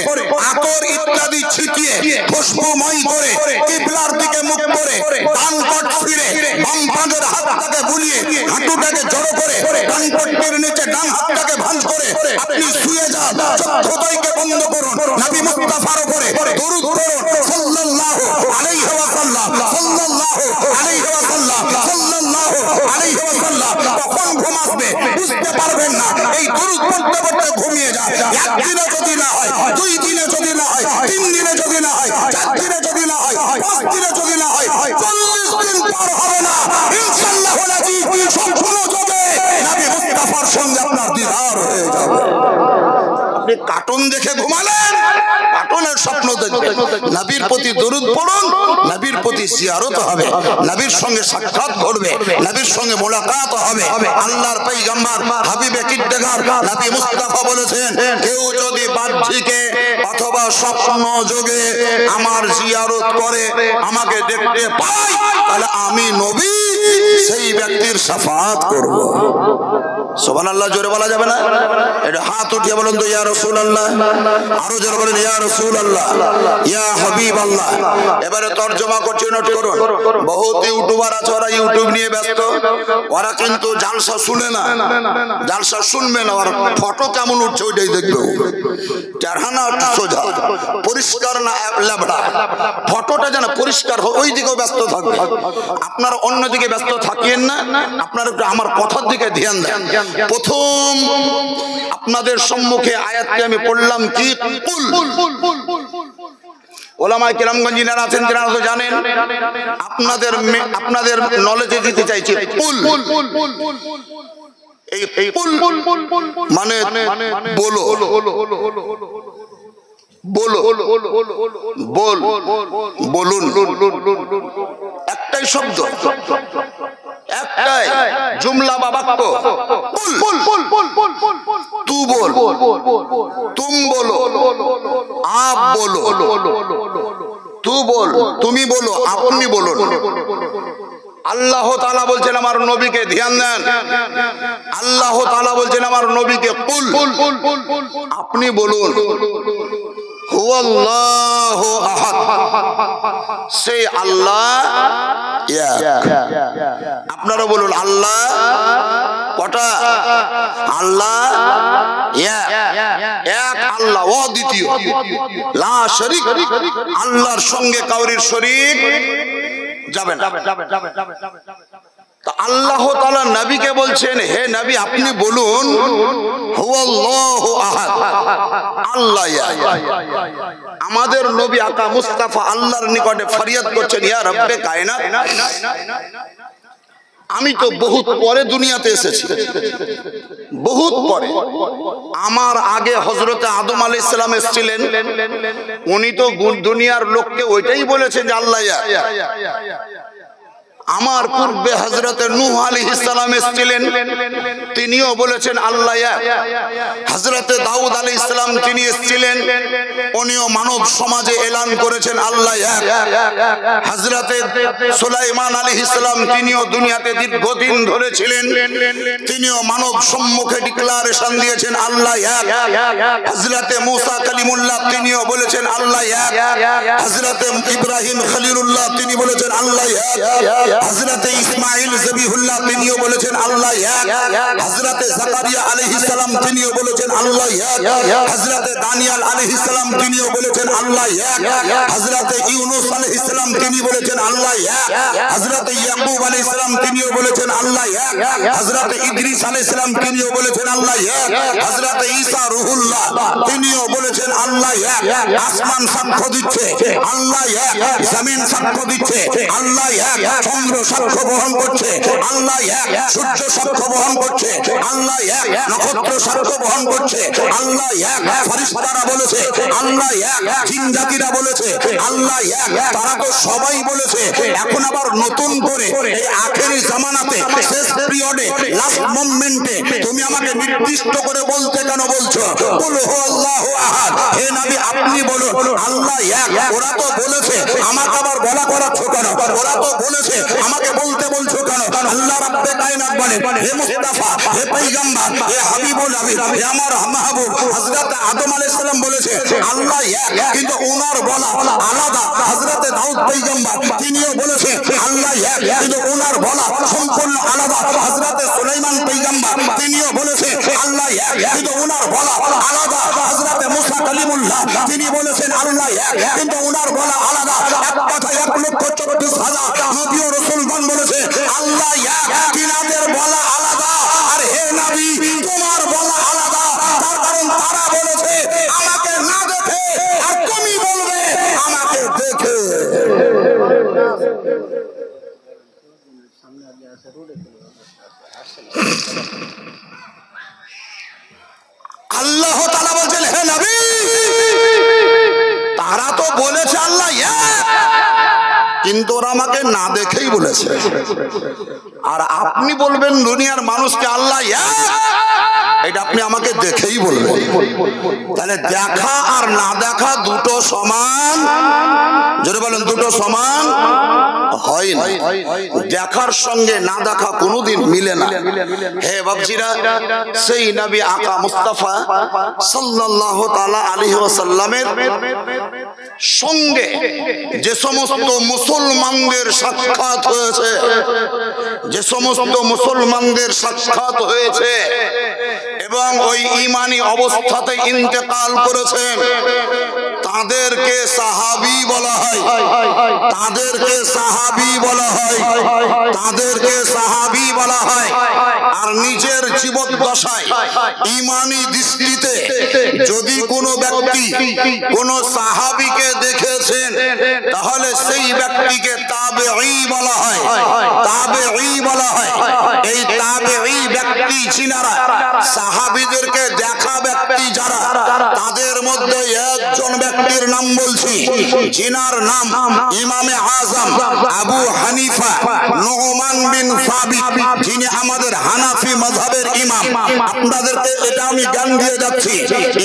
আতর ইত্যাদি ছিটিয়ে খুশবুময় করে কিবলার দিকে মুখ করে ডান পট ফিরে বাম পাঁজের হাতটাকে বুলিয়ে হাঁটুটাকে জড়ো করে ডান পট্টির নিচে ডান হাতটাকে ভাঁজ করে আপনি শুয়ে যান। চক্ষুদ্বয়কে বন্ধ করুন, নবী মুস্তাফার উপরে দরুদ পড়ুন, সাল্লাল্লাহু আলাইহি ওয়াসাল্লাম, সাল্লাল্লাহু আলাইহি ওয়াসাল্লাম, সাল্লাল্লাহু আলাইহি ওয়াসাল্লাম। কখন ঘুম আসবে বুঝতে পারবেন না, এই দরুদ পড়তে পড়তে ঘুমিয়ে যায়। একদিনে যদি না হয়, 2 দিনে যদি না হয়, 3 দিনে যদি না হয়, 4 দিনে যদি না হয়, 5 দিনে যদি না হয়, 40 দিন পার হবে না, ইনশাআল্লাহ আজিজ সম্পূর্ণ যোগে নবী মুস্তাফার সঙ্গে আপনার দিদার হয়ে যাবে। আপনি কার্টুন দেখে ঘুমালেন, কার্টুনের স্বপ্ন দেখবেন। নবীর প্রতি দরুদ পড়ুন, নবীর প্রতি জিয়ারত হবে, নবীর সঙ্গে সাক্ষাৎ ঘটবে, নবীর সঙ্গে মোলাকাত হবে। আল্লাহর পয়গম্বর হাবিবে কিদ্দার নবী মুস্তাফা বলেছেন, কেউ যদি বাহ্যিকে অথবা স্বপ্ন যোগে আমার জিয়ারত করে, আমাকে দেখতে পায়, তাহলে আমি নবী সেই ব্যক্তির শাফাআত করব। সুবহানাল্লাহ জোরে বলা যাবে না? এটা হাত উঠিয়ে বলুন তো ইয়া রাসূলুল্লাহ, আরো জোরে বলেন ইয়া রাসূলুল্লাহ, ইয়া হাবিবাল্লাহ। এবারে তরজমা করছি, নোট করুন। বহুত ইউটিউবার আছে, ওরা ইউটিউব নিয়ে ব্যস্ত, ওরা কিন্তু জালসা শুনে না, জালসা শুনবে না, ওর ফটো কেমন উঠছে ওইটাই দেখবে। চারহানা সোজা পরিষ্কার না ল্যাবড়া, ফটোটা যেন পরিষ্কার হয় ওই দিকেও ব্যস্ত থাকবে। আপনারা অন্যদিকে ব্যস্ত থাকিয়েন না, আপনারা একটু আমার কথার দিকে ধ্যান দেন। প্রথম আপনাদের সম্মুখে আয়াতটি আমি পড়লাম কি কুল। ওলামায়ে কেরামগণ যারা আছেন যারা তো জানেন, আপনাদের নলেজে দিতে চাইছি কুল। এই কুল মানে বলো, বলো, বল, বলুন, একটাই শব্দ, একটাই জুমলা বা বাক্য। তু বল, তুম বলো, আপ বলো, তু বল, তুমি বলো, আপনি বলুন। আল্লাহ তাআলা বলছেন আমার নবীকে, ধ্যান দেন, আল্লাহ তাআলা বলছেন আমার নবীকে কুল, আপনি বলুন হুয়াল্লাহু আহাদ, সেই আল্লাহ এক। আপনারা বলুন আল্লাহ কটা? আল্লাহ এক, এক আল্লাহ, অদ্বিতীয়, লা শরীক, আল্লাহর সঙ্গে কাউরির শরীক যাবে না। আল্লাহ তাআলা নবীকে বলছেন হে নবী আপনি বলুন হুয়াল্লাহু আহাদ, আল্লাহ এক। আমাদের নবী আকা মুস্তাফা আল্লাহর নিকটে ফরিয়াদ করছেন ইয়া রব্বে কায়নাত, আমি তো বহুত পরে দুনিয়াতে এসেছি, বহুত পরে। আমার আগে হযরতে আদম আলাইহিস সালাম এসেছিলেন, উনি তো দুনিয়ার লোককে ওইটাই বলেছেন যে আল্লাহ এক। আমার পূর্বে হযরতে নূহ আলাইহিস সালাম এসেছিলেন, তিনিও বলেছেন আল্লাহ এক। হযরতে দাউদ আলাইহিস সালাম তিনি এসেছিলেন, উনিও মানব সমাজে এলান করেছেন আল্লাহ এক। হযরতে সুলাইমান আলাইহিস সালাম তিনিও দুনিয়াতে দীর্ঘদিন ধরে ছিলেন, তিনিও মানব সম্মুখে ডিক্লারেশন দিয়েছেন আল্লাহ এক। হযরতে মুসা কালিমুল্লাহ তিনিও বলেছেন আল্লাহ এক। হযরতে ইব্রাহিম খলিলুল্লাহ তিনি বলেছেন আল্লাহ এক। হযরতে ইসমাঈল জবিহুল্লাহ তিনিও বলেছেন আল্লাহ এক। হযরতে জাকারিয়া আলাইহিস সালাম তিনিও বলেছেন আল্লাহ এক। হযরতে দানিয়েল আলাইহিস সালাম তিনিও বলেছেন আল্লাহ এক। হযরতে ইউনূস আলাইহিস সালাম তিনি বলেছেন আল্লাহ এক। হযরতে ইয়াকুব আলাইহিস সালাম তিনিও বলেছেন আল্লাহ এক। হযরতে ইদ্রিস আলাইহিস সালাম তিনিও বলেছেন আল্লাহ এক। হযরতে ঈসা রূহুল্লাহ তিনিও বলেছেন আল্লাহ এক। আসমান সাক্ষ্য দিচ্ছে আল্লাহ এক, জমিন সাক্ষ্য দিচ্ছে আল্লাহ এক, চন্দ্র সাক্ষ্য বহন করছে আল্লাহ এক, সূর্য সাক্ষ্য বহন করছে আল্লাহ এক, নক্ষত্র সাক্ষ্য বহন করছে আল্লাহ এক, ফেরেশতারা বলেছে আল্লাহ এক, জিন জাতিরা বলেছে আল্লাহ এক, তারা তো সবাই বলেছে। এখন আবার নতুন করে এই আখেরি জামানাতে শেষ পিরিয়ডে লাস্ট মোমেন্টে তুমি আমাকে নির্দিষ্ট করে বলতে কেন বলছো? কুল হুয়াল্লাহু আহাদ, হে নবী আপনি বলুন আল্লাহ এক। ওরা তো বলেছে, আমাকে আবার বলা করাচ্ছো কেন? ওরা তো বলেছে, আমাকে বলতে বলছো কেন? আল্লাহ রাব্বে কায়নাত বলে হে মুস্তাফা, হে পয়গম্বর, হে হাবিবুল হাবিব, হে আমার মাহবুব। হযরত আদম আলাইহিস সালাম বলেছে আল্লাহ এক, কিন্তু ওনার বলা আলাদা। হযরত দাউদ পয়গম্বর তিনিও বলেছে আল্লাহ এক, কিন্তু ওনার বলা সম্পূর্ণ আলাদা। হযরত সুলাইমান পয়গম্বর তিনিও বলেছে আল্লাহ এক, কিন্তু ওনার বলা আলাদা। হযরত মুসা কালিমুল্লাহ তিনি বলেছেন আল্লাহ এক, কিন্তু ওনার বলা আলাদা। এক কথায় 1,34,000 নবী ও রাসূলগণ বলেছে আল্লাহ এক, তিনাদের বলা আলাদা। আর হে নবী তোমার বলা আলাদা, তার কারণ তারা বলেছে আমাকে না দেখে, আর তুমি বলবে আমাকে দেখে। আল্লাহ তাআলা বলেন হে নবী তারা তো বলেছে আল্লাহ এক, কিন্তু ওরা আমাকে না দেখেই বলেছে। আর আপনি বলবেন দুনিয়ার মানুষকে আল্লাহ এক, এটা আপনি আমাকে দেখেই বলবেন। তাহলে দেখা আর না দেখা দুটো সমান, জোরে বলেন দুটো সমান হয় না। দেখার সঙ্গে না দেখা কোনোদিন মিলে না। হে বাবজিরা, সেই নবী আকা মুস্তাফা সাল্লাল্লাহু তাআলা আলাইহি ওয়াসাল্লামের সঙ্গে যে সমস্ত মুসলমানদের সাক্ষাৎ হয়েছে, যে সমস্ত মুসলমানদের সাক্ষাৎ হয়েছে এবং ওই ঈমানি অবস্থাতে ইন্তেকাল করেছেন, তাদেরকে সাহাবী বলা হয়, তাদেরকে সাহাবী বলা হয়, তাদেরকে সাহাবী বলা হয়। আর নিজের জীবদ্দশায় ঈমানি দৃষ্টিতে যদি কোনো ব্যক্তি কোন সাহাবীকে দেখেছেন, তাহলে সেই ব্যক্তিকে তাবেঈ বলা হয়, তাবেঈ বলা হয়। এই তাবেঈ ব্যক্তি যিনারা সাহাবীদেরকে দেখা ব্যক্তি যারা, তাদের মধ্যে একজন ব্যক্তির নাম বলছি, যিনার নাম ইমামে আযম আবু হানিফা নুমান বিন সাবিত, যিনি আমাদের হানাফি মাযহাবের ইমাম। আপনাদেরকে এটা আমি জ্ঞান দিয়ে যাচ্ছি,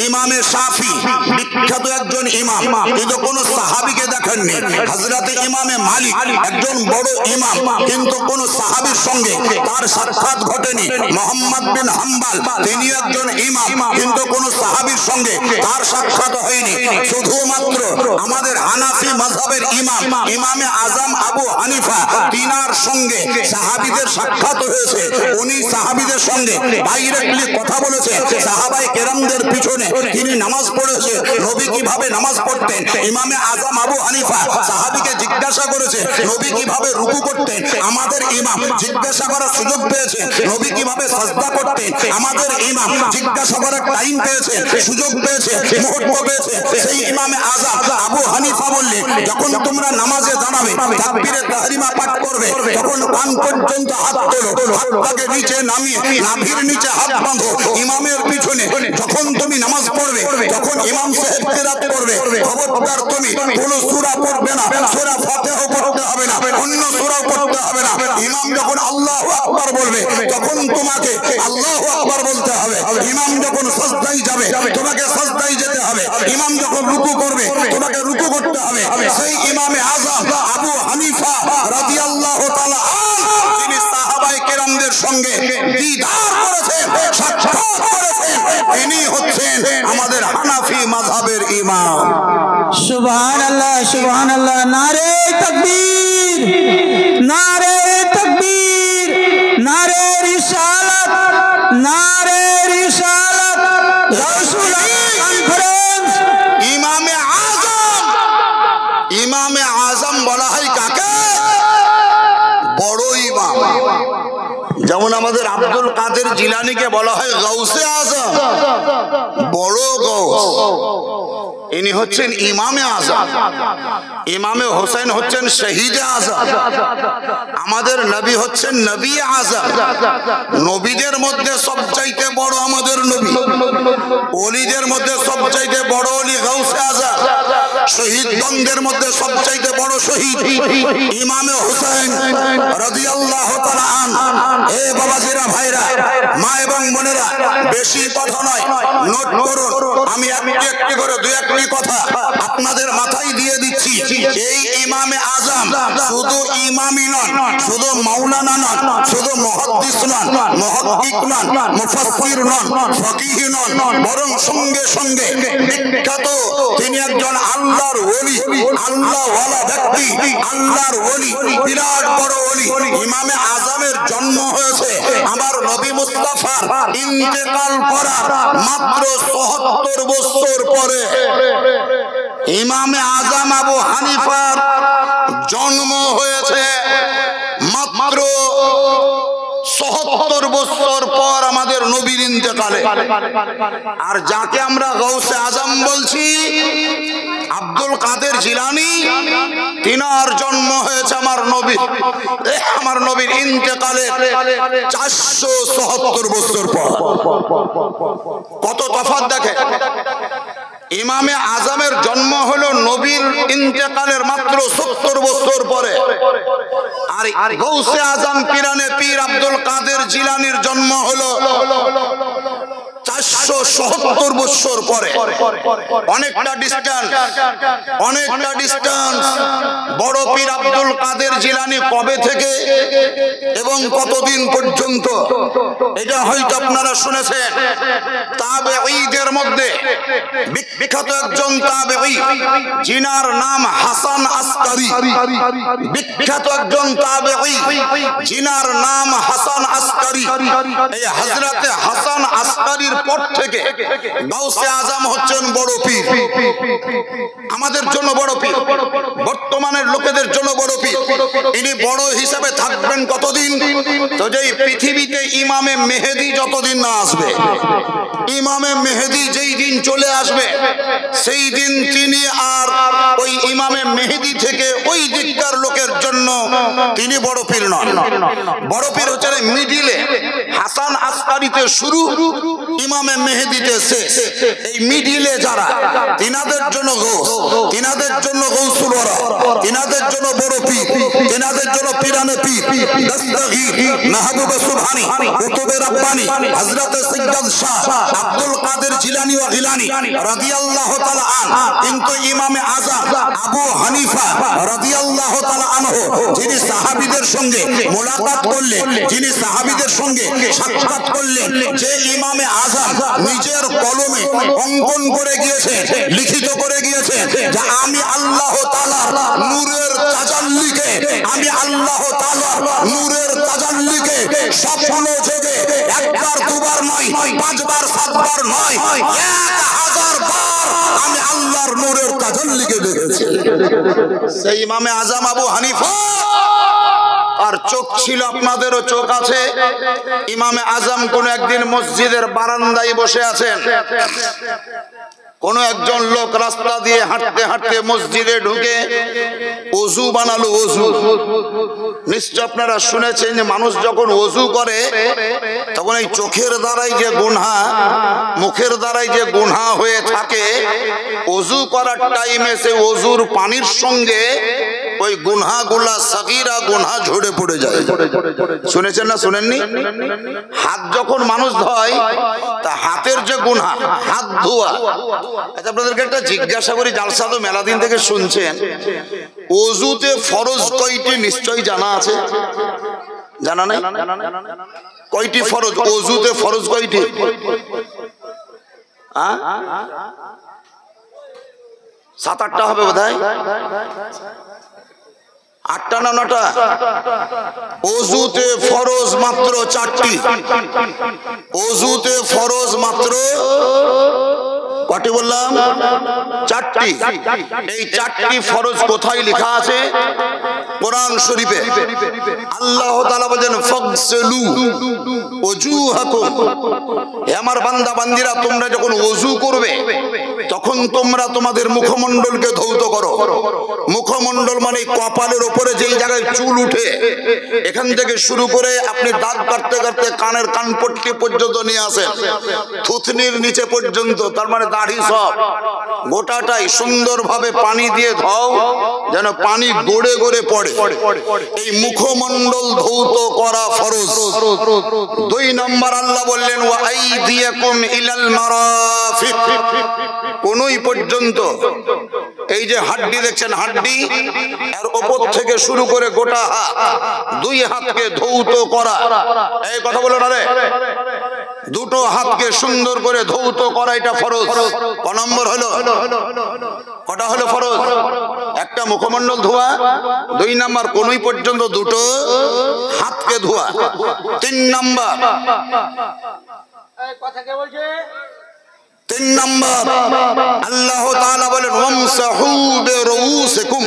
ইমামে শাফি বিখ্যাত একজন ইমাম, কিন্তু কোন সাহাবীকে দেখেননি। হযরত ইমামে মালিক একজন বড় ইমাম, কিন্তু কোন সাহাবীর সঙ্গে তার সাক্ষাৎ ঘটেনি। মুহাম্মদ বিন হাম্বল তিনি একজন ইমাম, কিন্তু কোন সাহাবীর সঙ্গে তার সাক্ষাৎ হয়নি। শুধুমাত্র আমাদের হানাফি মাযহাবের ইমাম ইমামে আযম আবু হানিফা, তিনার সঙ্গে সাহাবীদের সাক্ষাৎ হয়েছে। উনি সাহাবীদের সঙ্গে ডাইরেক্টলি কথা বলেছে, সাহাবায়ে কেরামদের পিছনে তিনি নামাজ পড়েছে, নবী কিভাবে নামাজ পড়তেন। ইমামে আযম আবু হানিফা সাহাবীকে জিজ্ঞাসা করেছে নবী কিভাবে রুকু করতেন। আমাদের ইমাম জিজ্ঞাসা করার সুযোগ পেয়েছে নবী কিভাবে সাজদা করতেন। আমাদের ইমাম জিজ্ঞাসা করার টাইম পেয়েছে, সুযোগ পেয়েছে, মুহূর্ত পেয়েছে। সেই ইমামে আযম আবু হানিফা বললেন, যখন তোমরা নামাজে দাঁড়াবে, তাকবীরে তাহরিমা পাঠ করবে, তখন কান পর্যন্ত হাত তোলো, হাতটাকে নিচে নামিয়ে নাভির নিচে হাত বাঁধো। ইমামের পিছনে যখন তুমি নামাজ পড়বে, যখন ইমাম সাহেব কিরাত করবে, খবরদার তুমি কোন সূরা পড়বে না, সূরা ফাতিহা পড়তে হবে না, অন্য সূরা পড়তে হবে না। ইমাম যখন আল্লাহু আকবার বলবে, তখন তোমাকে আল্লাহু আকবার বলতে হবে। ইমাম যখন সাজদায় যাবে, তোমাকে সাজদায় যেতে হবে। ইমাম যখন রুকু করবে, তোমাকে রুকু করতে হবে। সেই ইমামে আযম আবু হানিফা রাদিয়াল্লাহু তাআলা আনহু, যিনি সাহাবায়ে কেরামদের সঙ্গে দিদার করেছেন, সাক্ষাৎ করেছেন, তিনি হচ্ছেন আমাদের হানাফি মাযহাবের ইমাম। সুবহানাল্লাহ, সুবহানাল্লাহ। নারে তাকবীর, নারে তাকবীর, নারে রিসালাত, নারে রিসালাত। রাসূল কনফারেন্স। ইমামে আযম, ইমামে আযম বলা হয় কাকে? বড় ইমাম। যেমন আমাদের আব্দুল কাদের জিলানীকে বলা হয় গাউসে আযম, বড় গাউস। ইনি হচ্ছেন ইমামে আযম। ইমামে হোসেন হচ্ছেন শহীদে আযম। আমাদের নবী হচ্ছেন নবী আযম। নবীদের মধ্যে সবচাইতে বড় আমাদের নবী, ওলিদের মধ্যে সবচাইতে বড় ওলি গাউসে আযম, শহীদগণদের মধ্যে সবচাইতে বড় শহীদ ইমামে হোসেন রাদিয়াল্লাহু তাআলা আনহু। এ বাবাজিরা, ভাইরা, মা এবং বোনেরা, বেশি কথা নয়, নোট করুন। আমি একটি করে দুই একটি কথা আপনাদের মাথায় দিয়ে দিচ্ছি। এই ইমামে আযম শুধু ইমামই নন, শুধু মাওলানা নন, শুধু মুহাদ্দিস নন, মুহাক্কিক নন, মুফাসসির নন, ফকিহ নন, বরং সঙ্গে সঙ্গে বিখ্যাত তিনি একজন আল্লাহর ওলি, আল্লাহওয়ালা ব্যক্তি, আল্লাহর ওলি, বিরাট বড় ওলি। ইমামে আযমের জন্ম হয়েছে আমার নবী মুস্তাফার ইন্তেকাল করার মাত্র ৭৪ বছর পরে। ইমামে আযম আবু হানিফার জন্ম হয়েছে মাত্র ৭৪ বছর পর আমাদের নবীর ইন্তেকালে। আর যাকে আমরা গাউসে আযম বলছি, আব্দুল কাদের জিলানী, তিনার জন্ম হয়েছে আমার নবীর ইন্তেকালে ৪৭৭ বছর পর। কত তফাৎ দেখে। ইমামে আযমের জন্ম হলো নবীর ইন্তেকালের মাত্র ৭০ বছর পরে, আর গৌসে আযম পিরানে পীর আব্দুল কাদের জিলানীর জন্ম হলো 577 বছর পরে, অনেকটা ডিস্টেন্স। বড় পীর আব্দুল কাদের জিলানী কবে থেকে এবং কতদিন পর্যন্ত, এটা হয়তো আপনারা শুনেছেন। তাবেঈদের মধ্যে বিখ্যাত একজন তাবেঈ, যিনার নাম হাসান আসকারী। বিখ্যাত একজন তাবেঈ, যিনার নাম হাসান আসকারী। এই হযরতে হাসান আসকারীর পর থেকে গাউসে আজম হচ্ছেন বড় পীর, আমাদের জন্য বড় পীর, বর্তমানের লোকেদের জন্য বড় পীর। ইনি বড় হিসাবে থাকবেন কতদিন? তো যেই পৃথিবীতে ইমামে মেহেদী যতদিন না আসবে, ইমামে মেহেদী যেই দিন চলে আসবে, সেই দিন তিনি আর ওই ইমামে মেহেদী থেকে ওই দিককার লোকের জন্য তিনি বড় পীর নন। বড় পীর হচ্ছে মিডিলে, হাসান আসকারীতে শুরু, ইমামে মেহেদীতে শেষ। এই মিডিলে যারা, তিনাদের জন্য গৌস, তিনাদের জন্য গৌসুল ওয়ারা, তিনাদের জন্য বড় পীর, তিনাদের জন্য পীরানে পীর, দস্তগীর, মাহবুবে সুবহানী, কুতুবে রাব্বানী, হযরতে সৈয়দ শাহ আব্দুল কাদের জিলানী ওয়া গিলানী রাদিয়াল্লাহু তাআলা আনহু। কিন্তু ইমামে আযম আবু হানিফা রাদিয়াল্লাহু তাআলা আনহু, যিনি সাহাবীদের সঙ্গে মুলাকাত করলেন, যিনি সাহাবীদের সঙ্গে সাক্ষাৎ করলেন, যে ইমামে আযম নিজের কলমে অঙ্কন করে গিয়েছেন, লিখিত করে গিয়েছেন যে আমি আল্লাহ তাআলার নূরের তাজাল্লিকে, আমি আল্লাহ তাআলার নূরের তাজাল্লিকে স্বপ্ন যোগে একবার দুবার নয়, 5 বার 7 বার নয়, 1000 বার আমি আল্লাহর নূরের তাজাল্লিকে দেখেছি। সেই ইমামে আযম আবু হানিফা, আর চোখ ছিল, আপনাদেরও চোখ আছে। ইমামে আযম কোন একদিন মসজিদের বারান্দায় বসে আছেন, কোন একজন লোক রাস্তা দিয়ে হাঁটতে হাঁটতে মসজিদে ঢুকে ওযু বানালো। ওযু নিশ্চয় আপনারা শুনেছেন যে মানুষ যখন ওযু করে তখন এই চোখের দ্বারাই যে গুনাহ, মুখের দ্বারাই যে গুনাহ হয়ে থাকে, ওযু করার টাইমে সেই ওযুর পানির সঙ্গে ওই গুনাহগুলা, সগীরা গুনাহ ঝরে পড়ে যায়। শুনেছেন না শুনেননি? হাত যখন মানুষ ধোয়, তা হাতের যে গুনাহ, হাত ধোয়া। আচ্ছা, আপনাদেরকে একটা জিজ্ঞাসা করি, জালসা তো মেলা দিন থেকে শুনছেন, ওযুতে ফরজ কয়টি নিশ্চয়ই জানা আছে? জানা নাই? কয়টি ফরজ? ওযুতে ফরজ কয়টি? 7-8টা হবে বোধহয়। 8টা না 9টা? ওযুতে ফরজ মাত্র 4টি। ওযুতে ফরজ মাত্র কটি বললাম? 4টি। এই 4টি ফরজ কোথায় লেখা আছে? কোরআন শরীফে। আল্লাহ তাআলা বলেন ফাগসিলু ওজুহাকুম, হে আমার বান্দা বান্দিরা, তোমরা যখন ওযু করবে তখন তোমরা তোমাদের মুখমণ্ডলকে ধৌত করো। মুখমণ্ডল মানে কপালের উপরে যেই জায়গায় চুল উঠে, এখান থেকে শুরু করে আপনি দাঁত কাটতে কাটতে কানের কানপট্টি পর্যন্ত নিয়ে আসেন, থুতনির নিচে পর্যন্ত, তার মানে দাড়ি সব গোটাটাই সুন্দরভাবে পানি দিয়ে ধোও, যেন পানি গড়ে গড়ে পড়ে। এই মুখমণ্ডল ধৌত করা ফরজ। 2 নম্বর আল্লাহ বললেন ওয়া আইদিয়াকুম ইলাল মারাফিক, কোনই পর্যন্ত এই যে হাড্ডি দেখছেন, হাড্ডি এর উপর থেকে শুরু করে গোটা হাত, 2 হাতকে ধৌত করা। এই কথা বলো না রে, 2টো হাতকে সুন্দর করে ধৌত করা, এটা ফরজ। ক নম্বর হলো? কটা হলো ফরজ? একটা মুখমণ্ডল ধোয়া, 2 নম্বর কোনই পর্যন্ত 2টো হাতকে ধোয়া, 3 নম্বর 3 নম্বর আল্লাহ তাআলা বলেন ওয়ামসাহু বিরউসিকুম,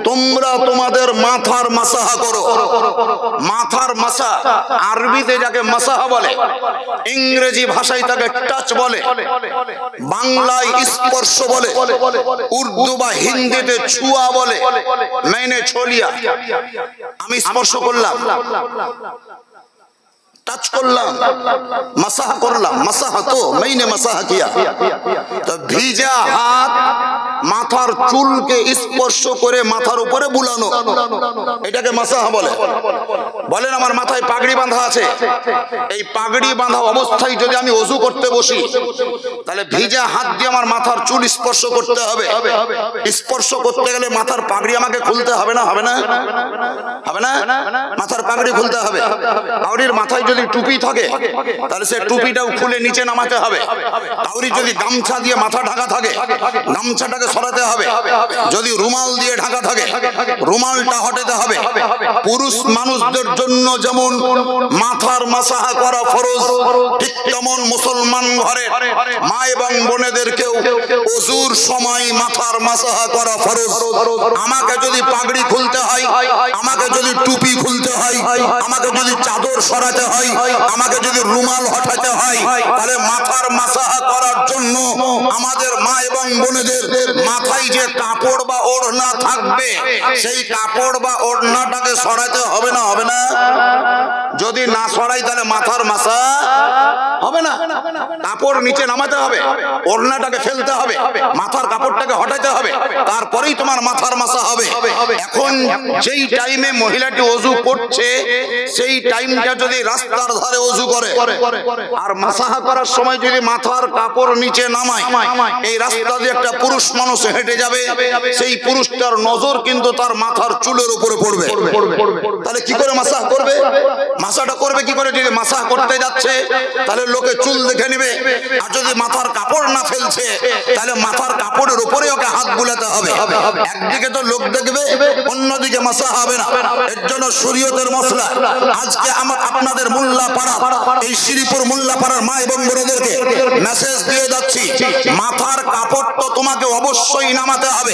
তোমরা তোমাদের মাথার মাসাহা করো। মাথার মাসা আরবিতে যাকে মাসাহা বলে, ইংরেজি ভাষায় তাকে টাচ বলে, বাংলায় স্পর্শ বলে, উর্দু বা হিন্দিতে ছুয়া বলে। मैंने छोलिया, আমি স্পর্শ করলাম, টাচ করলাম, মাসাহা করলাম। মাসাহা তো मैंने মাসাহা किया। तो भीजा हाथ মাথার চুলকে স্পর্শ করে মাথার উপরে বুলানো, এটাকে মাসাহ বলে। বলেন আমার মাথায় পাগড়ি বাঁধা আছে, এই পাগড়ি বাঁধা অবস্থায় যদি আমি ওযু করতে বসি, তাহলে ভিজা হাত দিয়ে আমার মাথার চুল স্পর্শ করতে হবে। স্পর্শ করতে গেলে মাথার পাগড়ি আমাকে খুলতে হবে না? হবে না? হবে না? মাথার পাগড়ি খুলতে হবে। কাউরির মাথায় যদি টুপি থাকে, তাহলে সে টুপিটাও খুলে নিচে নামাতে হবে। কাউরি যদি গামছা দিয়ে মাথা ঢাকা থাকে, গামছাটাকে সরাতে হবে। যদি রুমাল দিয়ে ঢাকা থাকে, রুমালটা হটাতে হবে। পুরুষ মানুষদের জন্য যেমন মাথার মাসাহা করা ফরজ, ঠিক তেমন মুসলমান ঘরে মা এবং বোনেদেরকেও ওযুর সময় মাথার মাসাহা করা ফরজ। আমাকে যদি পাগড়ি খুলতে হয়, আমাকে যদি টুপি খুলতে হয়, আমাকে যদি চাদর সরাতে হয়, আমাকে যদি রুমাল হটাতে হয়, তাহলে মাথার মাসাহা করার জন্য আমাদের মা এবং বোনেদের মাথায় যে কাপড় বা ওড়না থাকবে, সেই কাপড় বা ওড়নাটাকে সরাতে হবে না? হবে না? যদি না সরাই তাহলে মাথার মাসা হবে না। কাপড় নিচে নামাতে হবে, ওড়নাটাকে ফেলতে হবে, মাথার কাপড়টাকে হটাতে হবে, তারপরেই তোমার মাথার মাসা হবে। এখন যেই টাইমে মহিলাটি ওযু করছে, সেই টাইমটা যদি রাস্তার ধারে ওযু করে আর মাসাহা করার সময় যদি মাথার কাপড় নিচে নামায়, এই রাস্তা দিয়ে একটা পুরুষ মানুষ হেঁটে যাবে, সেই পুরুষটার নজর কিন্তু তার মাথার চুলের উপরে পড়বে। তাহলে কি করে মাসাহ করবে? মাসাটা করবে কি করে? যদি মাসাহ করতে যাচ্ছে, তাহলে লোকে চুল দেখে নিবে। আর যদি মাথার কাপড় না ফেলছে, তাহলে মাথার কাপড়ের উপরে ওকে হাত বুলাতে হবে। একদিকে তো লোক দেখবে, অন্যদিকে মাসাহ হবে না। এর জন্য শরীয়তের মসলা আজকে আপনাদের মোল্লাপাড়া, এই শ্রীপুর মোল্লাপাড়ার মা এবং বোনেদেরকে মেসেজ দিয়ে যাচ্ছি, মাথার কাপড় তো তোমাকে অবশ্যই নামাতে হবে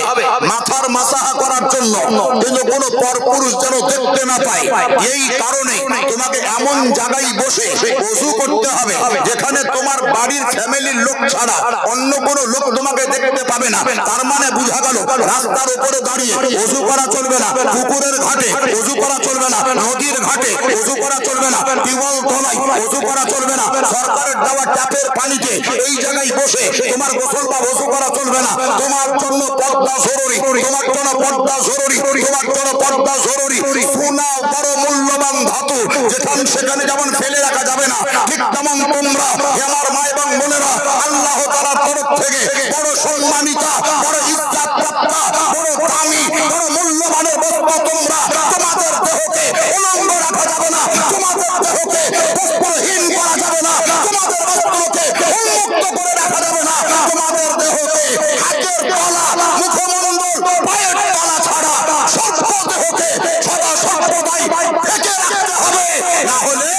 মাথার মাসাহা করার জন্য, কিন্তু কোনো পরপুরুষ যেন দেখতে না পায়। এই কারণে তোমাকে এমন জায়গায় বসে ওযু করতে হবে যেখানে তোমার বাড়ির ফ্যামিলির লোক ছাড়া অন্য কোনো লোক তোমাকে দেখতে পাবে না। তার মানে বোঝা গেল, রাস্তার উপরে দাঁড়িয়ে ওযু করা চলবে না, পুকুরের ঘাটে ওযু করা চলবে না, নদীর ঘাটে ওযু করা চলবে না, টিউবওয়েল তলায় ওযু করা চলবে না, সরকারের দেওয়া ট্যাপের পানিতে এই জায়গায় বসে তোমার গোসল বা ওযু করা চলবে না। তোমার জন্য পর্দা জরুরি, তোমার জন্য পর্দা জরুরি, তোমার জন্য পর্দা জরুরি। সোনা বড় মূল্যবান ধাতু, যেখানে সেখানে যেমন ফেলে রাখা যাবে না, ঠিক তেমন তোমরা আমার মা এবং বোনেরা আল্লাহ তাআলার তরফ থেকে বড় সম্মানিতা, বড় ইজ্জত প্রাপ্তা, বড় দামি, বড় মূল্যবানের বস্তু তোমরা। তোমাদের দেহকে উলঙ্গ রাখা যাবে না, তোমাদের দেহকে বস্ত্রহীন করা যাবে না, তোমাদের বস্ত্রকে উন্মুক্ত করে রাখা যাবে না, তোমাদের দেহকে হাতের তলা, মুখমণ্ডল, পায়ের তলা ছাড়া সর্ব দেহকে সদা সর্বদাই ঢেকে রাখতে হবে, না হলে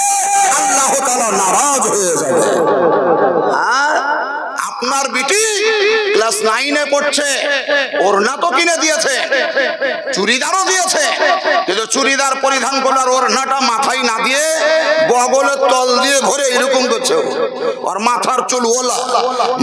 আল্লাহ তাআলা নারাজ হয়ে যাবে। আর আপনার বিটি ক্লাস 9-এ পড়ছে, ওড়না তো কিনে দিয়েছে, চুড়িদারও দিয়েছে, কিন্তু চুড়িদার পরিধান করার ওড়নাটা মাথায় না দিয়ে বগলের তল দিয়ে ঘরে এরকম করছে। আর মাথার চুল ওলা,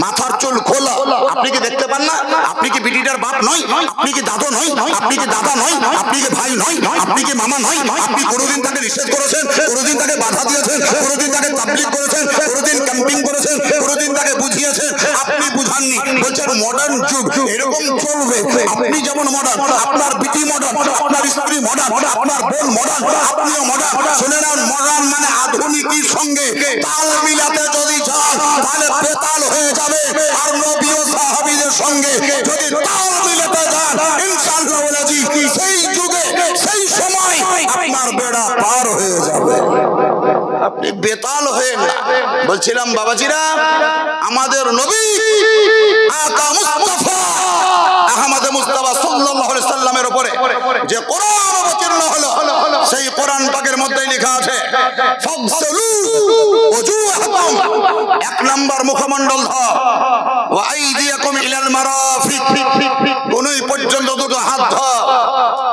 মাথার চুল খোলা। আপনি কি দেখতে পান না? আপনি কি বিটিটার বাপ নয়? আপনি কি দাদু নয়? আপনি কি দাদা নয়? আপনি কি ভাই নয়? আপনি কি মামা নয়? আপনি কোনোদিন তাকে নিষেধ করেছেন? কোনোদিন তাকে বাধা দিয়েছেন? কোনোদিন তাকে তাবলীগ করেছেন? কোনোদিন ক্যাম্পিং করেছেন? কোনোদিন তাকে বুঝিয়েছেন? আপনি বুঝাননি। বলছেন মডার্ন যুগ, এরকম চলবে। আপনি যেমন মডার্ন, আপনার বিটি মডার্ন, আপনার স্ত্রী মডার্ন, আপনার বোন মডার্ন, আপনিও মডার্ন। শুনে নেন, মডার্ন মানে আধুনিকের সঙ্গে তাল মিলাতে যদি যান, তাহলে বেতাল হয়ে যাবে। আর নবী ও সাহাবীদের সঙ্গে যদি তাল মিলাতে যান, ইনশাআল্লাহ বলেছি সেই যুগে সেই সময় আপনার বেড়া পার হয়ে যাবে। আপনি বেতাল হয়ে না। বলছিলাম বাবাজিরা, আমাদের নবী আকা মুস্তাফা আহমদ মুস্তাফা সাল্লাল্লাহু আলাইহি সাল্লামের উপরে যে কোরআন অবতীর্ণ হলো, সেই কোরআন পাকের মধ্যে লেখা আছে ফাগসলু ওজুহাকুম, এক নাম্বার মুখমণ্ডল ধর, ওয়া আইদিয়াকুম ইলাল মারাফিক, কোনই পর্যন্ত দুটো হাত ধর,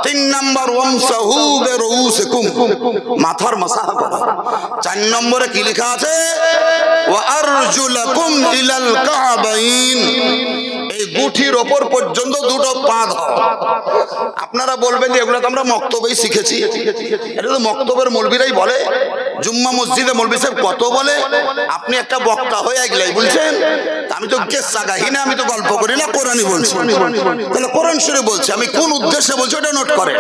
তিন নাম্বার ওয়ামসাহু বিরুসিকুম, মাথার মাসাহ করো। চার নম্বরে কি লেখা আছে? ওয়া আরজুলাকুম ইলাল কাবাইন, এই গুঠির ওপর পর্যন্ত দুটো পা ধর। আপনারা বলবেন যে এগুলো তো আমরা মক্তবেই শিখেছি, এটা তো মক্তবের মৌলবীরাই বলে, জুম্মা মসজিদে মৌলবী সাহেব কত বলে, আপনি একটা বক্তা হয়ে গেলেই বলছেন। আমি তো কেসা কাহিনী, আমি তো গল্প করি না, কোরআনই বলছি। তাহলে কোরআন শরীফ বলছি, আমি কোন উদ্দেশ্যে বলছি ওটা নোট করে।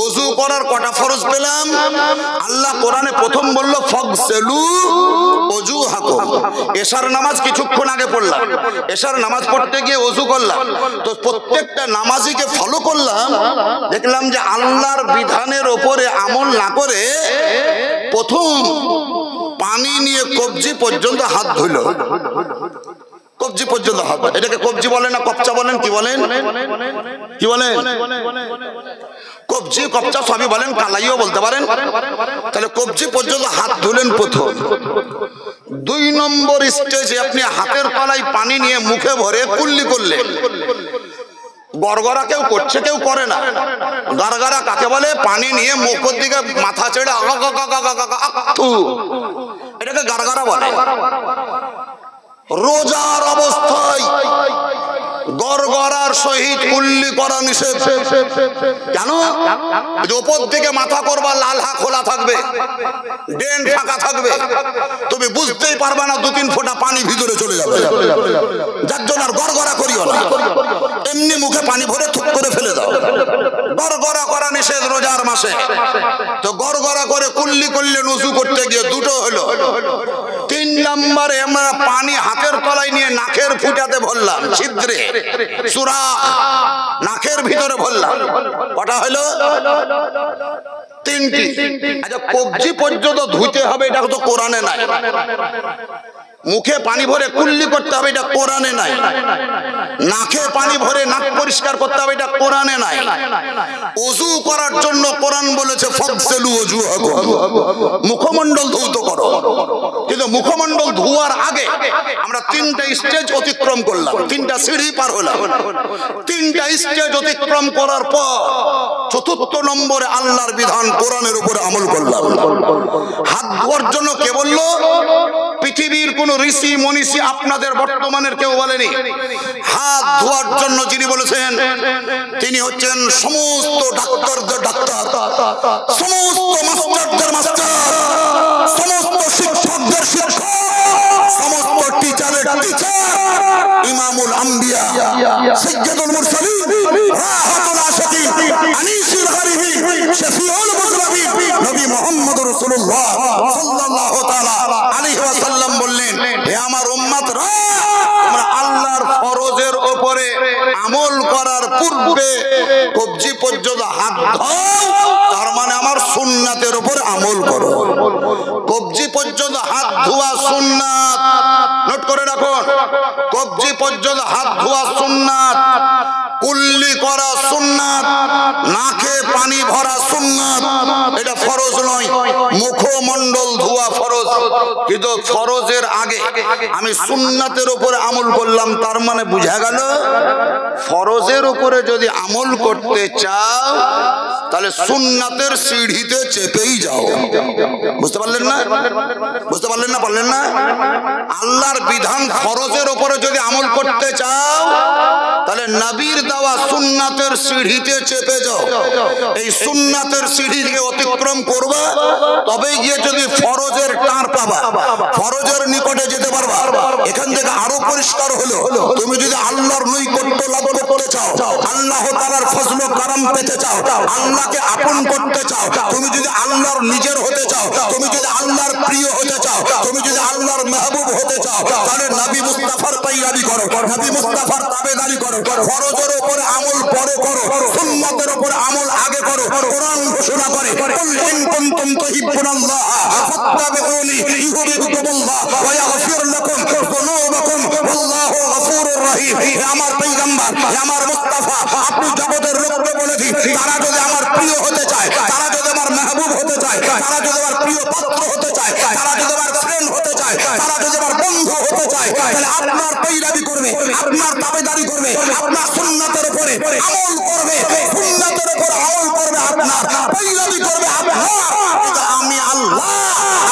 ওযু করার কটা ফরজ পেলাম? আল্লাহ কোরআনে প্রথম বলল ফাগসিলু ওযুহাকুম। এশার নামাজ কিছুক্ষণ আগে পড়লাম, এশার নামাজ পড়তে গিয়ে ওযু করলাম, তো প্রত্যেকটা নামাজিকে ফলো করলাম, দেখলাম যে আল্লাহর বিধানের ওপরে আমল না করে প্রথম পানি নিয়ে কবজি পর্যন্ত হাত ধুইল। কবজি পর্যন্ত হাত, এটাকে কবজি বলেন না কপচা বলেন, কি বলেন, কি বলেন? কবজি কপচা সবই বলেন, কালাইও বলতে পারেন। তাহলে কবজি পর্যন্ত হাত ধুলেন প্রথম। 2 নম্বর স্টেজে আপনি হাতের তলায় পানি নিয়ে মুখে ভরে কুল্লি করলেন। গড়গড়া কেউ করছে, কেউ করে না। গারগারা কাকে বলে? পানি নিয়ে মুখের দিকে মাথা ছেড়ে এটাকে গারগারা বলে। রোজার অবস্থায় গড়গড়ার সহিত কুল্লি করা নিষেধ। কেন? উপর থেকে মাথা করবা, লালহা খোলা থাকবে, ডেন ফাঁকা থাকবে, তুমি বুঝতেই পারবে না 2-3 ফোঁটা পানি ভিতরে চলে যাবে। যার জন্য আর গড়গড়া করিও না, এমনি মুখে পানি ভরে থুক করে ফেলে দাও। গড়গড়া করা নিষেধ রোজার মাসে। তো গড়গড়া করে কুল্লি করলে উযু করতে গিয়ে দুটো হলো। 3 নম্বরে আমরা পানি হাতের তলায় নিয়ে নাকের ফুটাতে ভরলাম, ছিদ্রে সুরা নাকের ভিতরে ভরলাম। কটা হলো? 3টি। আচ্ছা, কবজি পর্যন্ত ধুইতে হবে, এটা তো কোরআনে নাই। মুখে পানি ভরে কুল্লি করতে হবে, এটা কোরআনে নাই। নাকে পানি ভরে নাক পরিষ্কার করতে হবে, এটা কোরআনে নাই। ওযু করার জন্য কোরআন বলেছে ফাগসিলু ওযুহাকুম, মুখমণ্ডল ধৌত করো। কিন্তু মুখমণ্ডল ধোয়ার আগে আমরা 3টা স্টেজ অতিক্রম করলাম, 3টা সিঁড়ি পার হলাম। 3টা স্টেজ অতিক্রম করার পর 4র্থ নম্বরে আল্লাহর বিধান কোরআনের উপরে আমল করলাম। হাত ধোয়ার জন্য কে বললো? পৃথিবীর কোন ঋষি মনীষী আপনাদের বর্তমানের কেউ বলেনি। হাত ধোয়ার জন্য যিনি বলেছেন তিনি হচ্ছেন সমস্ত ডাক্তারদের ডাক্তার, সমস্ত মাস্টারদের মাস্টার, সমস্ত শিক্ষকদের শিক্ষক, সমস্ত টিচারের টিচার, ইমামুল আম্বিয়া, সাইয়্যিদুল মুরসালিন, রাহমাতুল আশিকিন, আনিসুল গরিবি, শফিউল মুজরাবিন, নবী মুহাম্মদ রাসূলুল্লাহ সাল্লাল্লাহু তাআলা আলাইহি ওয়াসাল্লাম বললেন, হে আমার উম্মতরা, তোমরা আল্লাহর ফরজের উপরে আমল করার পূর্বে কবজি পর্যন্ত হাত ধোও, তার মানে আমার সুন্নাতের উপরে আমল করো। কবজি পর্যন্ত হাত ধোয়া সুন্নাত, নোট করে রাখুন। কবজি পর্যন্ত হাত ধোয়া সুন্নাত, কুল্লি করা সুন্নাত, নাকে পানি ভরা সুন্নাত, এটা ফরজ নয়। মুখমণ্ডল ধোয়া ফরজ, কিন্তু ফরজের আগে আমি সুন্নাতের উপরে আমল করলাম, তার মানে বুঝা গেল ফরজের উপরে যদি আমল করতে চাও তাহলে সুন্নাতের সিঁড়িতে চেপেই যাও। বুঝতে পারলেন না? বুঝতে পারলেন না? পারলেন না? আল্লাহর বিধান ফরজের উপরে যদি আমল করতে চাও তাহলে নবীর দেওয়া সুন্নাতের সিঁড়িতে চেপে যাও। এই সুন্নাতের সিঁড়ি থেকে অতিক্রম করবা, তবে গিয়ে যদি ফরজের টার পাবা, ফরজের নিকটে যেতে পারবা। এখান থেকে আরো পরিষ্কার হলো, তুমি যদি আল্লাহর নৈকট্য লাভ করতে চাও, আল্লাহ তাআলার ফজল ও করম পেতে চাও, আল্লাহকে আপন করতে চাও, তুমি যদি আল্লাহর নিজের হতে চাও, তুমি যদি আল্লাহর প্রিয় হতে চাও, তুমি যদি আল্লাহর মাহবুব হতে চাও, তাহলে নবী মুস্তাফার পাইরাবি করো, নবী মুস্তাফার তাবেদারি করো। ফরজের উপরে আমল পরে করো, সুন্নাতের উপরে আমল আগে করো। কোরআন ঘোষণা করে, কুল ইন কুনতুম তুহিব্বুনাল্লাহ ফাত্তাবিউনি ইউহিব্বুকুমুল্লাহ ওয়া ইয়াগফির লাকুম যুনুবাকুম ওয়াল্লাহু গফুরুর রহিম। হে আমার পয়গম্বর, হে আমার মুস্তাফা, আপনি জগতের লোককে বলেছেন, তারা যদি আমার প্রিয় হতে চায়, তারা যদি আমার মাহবুব হতে চায়, তারা যদি আমার প্রিয় পাত্র হতে চায়, তারা যদি আমার ফ্রেন্ড হতে চায়, তারা যদি আমার বন্ধু হতে চায়, তাহলে আপনার পাইরাবি করবে, আপনার তাবেদারি করবে, আপনার সুন্নাতের উপরে আমল করবে, সুন্নাতের উপরে আমল করবে, আপনার পাইরাবি করবে আপনার। আমি আল্লাহ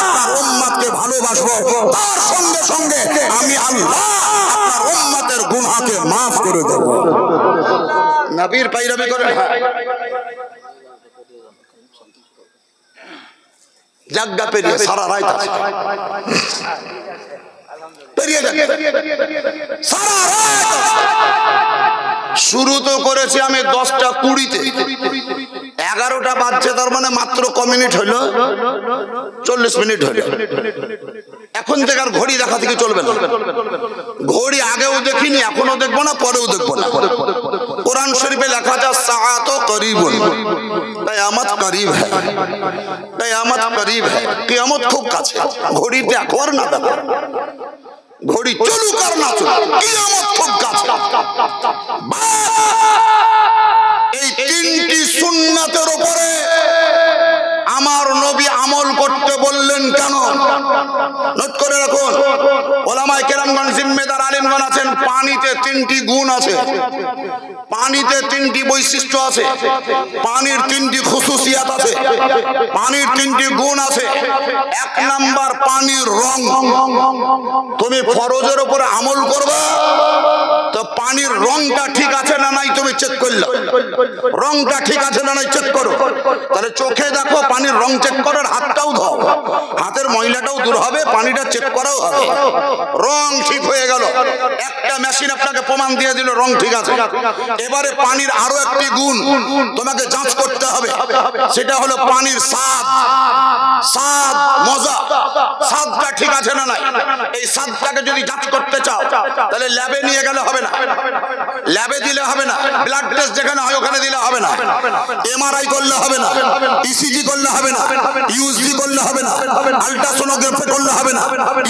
আপনার উম্মতকে ভালোবাসবো, তার সঙ্গে সঙ্গে আমি আল্লাহ আপনার উম্মতের গুনাহকে মাফ করে দেব। নবীর পাইরাবি করেন, জাগা পেরিয়ে সারা রাত আছে, পেরিয়ে যাবে। সারা রাত শুরু তো করেছি আমি 10টা 20-তে, 11টা বাজছে, তার মানে মাত্র ক মিনিট হলো, 40 মিনিট হলো। এখন থেকে আর ঘড়ি দেখা থেকে চলবে না। ঘড়ি আগেও দেখিনি, এখনো দেখবো না, পরেও দেখবো না। কোরআন শরীফে লেখা আছে সাআতো করিবুন, কিয়ামত করিব है, কিয়ামত করিব है, কিয়ামত খুব কাছে। ঘড়ি দেখো আর না দেখো, ঘড়ি চলুক আর না চলুক, কিয়ামত খুব কাছে। এই 3টি সুন্নাতের উপরে আমার নবী আমল করতে বললেন কেন? নোট করে রাখুন। ওলামায়ে কেরামগণ, জিম্মেদার আলেমগণ আছেন। পানিতে 3টি গুণ আছে, পানিতে 3টি বৈশিষ্ট্য আছে, পানির 3টি খুসুসিয়াত আছে, পানির 3টি গুণ আছে। 1 নাম্বার পানির রং। তুমি ফরজের উপরে আমল করবা তো পানির রংটা ঠিক আছে না নাই তুমি চেক করলে, রংটা ঠিক আছে না নাই চেক করো। তাহলে চোখে দেখো, পানির রং চেক করো, হাতটাও ধোও, হাতের ময়লাটাও দূর হবে, পানিটা চেক করাও হবে। রং ঠিক হয়ে গেল, একটা মেশিন আপনাকে প্রমাণ দিয়ে দিল রং ঠিক আছে। এবারে পানির আরো একটি গুণ তোমাকে যাঞ্চ করতে হবে, সেটা হলো পানির স্বাদ। স্বাদ, মজা, স্বাদটা ঠিক আছে না নাই। এই স্বাদটাকে যদি যাঞ্চ করতে চাও তাহলে ল্যাবে নিয়ে গেলে হবে না, ল্যাবে দিলে হবে না, ব্লাড টেস্ট যেখানে হয় ওখানে দিলে হবে না, এমআরআই করলে হবে না, ইসিজি করলে হবে না, ইউএসজি করলে হবে না, আল্ট্রাসোনোগ্রাফি করলে হবে না,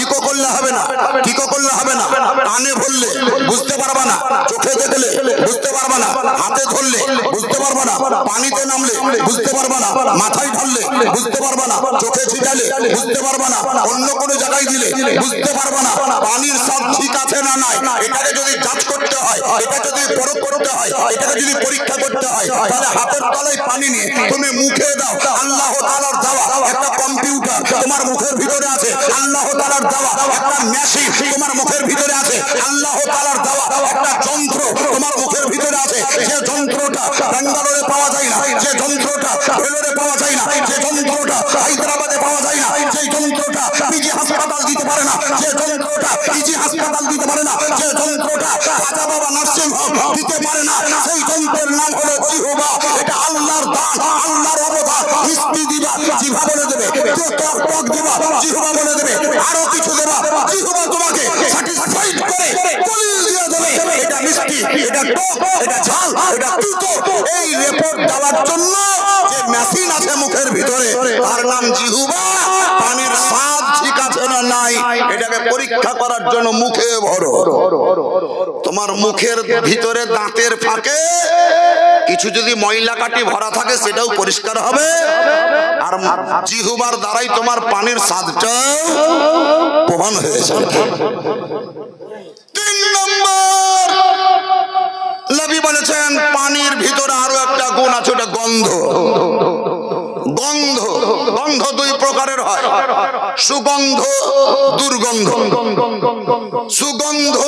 ইকো করলে হবে না, টিকো করলে হবে না। কানে ভরলে বুঝতে পারবা না, চোখে দেখলে বুঝতে পারবা না, হাতে ধরলে বুঝতে পারবা না, পানিতে নামলে বুঝতে পারবা না, মাথায় ধরলে বুঝতে পারবা না, চোখে ছিটালে বুঝতে পারবা না, অন্য কোনো জায়গায় দিলে বুঝতে পারবা না। পানির স্বাদ ঠিক আছে না নাই, এটাকে যদি যাঞ্চ করতে হয়, এটা যদি পরখ করতে হয়, এটাকে যদি পরীক্ষা করতে হয়, তাহলে হাতের তলায় পানি নিয়ে তুমি মুখে দাও। আল্লাহ তাআলার দেওয়া একটা কম্পিউটার তোমার মুখের ভিতরে আছে, আল্লাহ তাআলার দেওয়া একটা মেশিন তোমার মুখের ভিতরে আছে, আল্লাহ তাআলার দেওয়া একটা যন্ত্র তোমার মুখের ভিতরে আছে। যে যন্ত্রটা ব্যাঙ্গালোরে পাওয়া যায় না, যে যন্ত্রটা ভেলোরে পাওয়া যায় না, যে যন্ত্রটা হায়দ্রাবাদে পাওয়া যায় না, যে যন্ত্রটা পিজি হাসপাতাল দিতে পারে না, যে যন্ত্রটা পিজি হাসপাতাল দিতে পারে না, যে যন্ত্রটা রাজা বাবা নার্সিং হোম দিতে পারে না, সেই যন্ত্রের নাম হলো জিহবা। এটা আল্লাহর দান, আল্লাহর অবদান। মিষ্টি দিবা, জিহবা বলে দেবে, টক দিবা, জিহবা বলে দেবে, আরো কিছু দেবা, জিহবা তোমাকে স্যাটিসফাইড করে কলিল দিয়ে দেবে। এটা মিষ্টি, এটা টক, এটা ঝাল, এটা তিতো। এই রিপোর্ট দেওয়ার জন্য যে মেশিন আছে মুখের ভিতরে, তার নাম জিহবা। পানির স্বাদ ঠিক আছে না নাই, এটাকে পরীক্ষা করার জন্য মুখে ভরো। তোমার মুখের ভিতরে দাঁতের ফাঁকে কিছু যদি ময়লা কাটি ভরা থাকে সেটাও পরিষ্কার হবে, আর জিহ্বার দ্বারাই তোমার পানির স্বাদটা প্রমাণ হয়ে যাবে। 3 নম্বর নবী বলেছেন পানির ভিতরে আরো একটা গুণ আছে, ওটা গন্ধ। গন্ধ, গন্ধ 2 প্রকারের হয়, সুগন্ধ, দুর্গন্ধ। সুগন্ধ,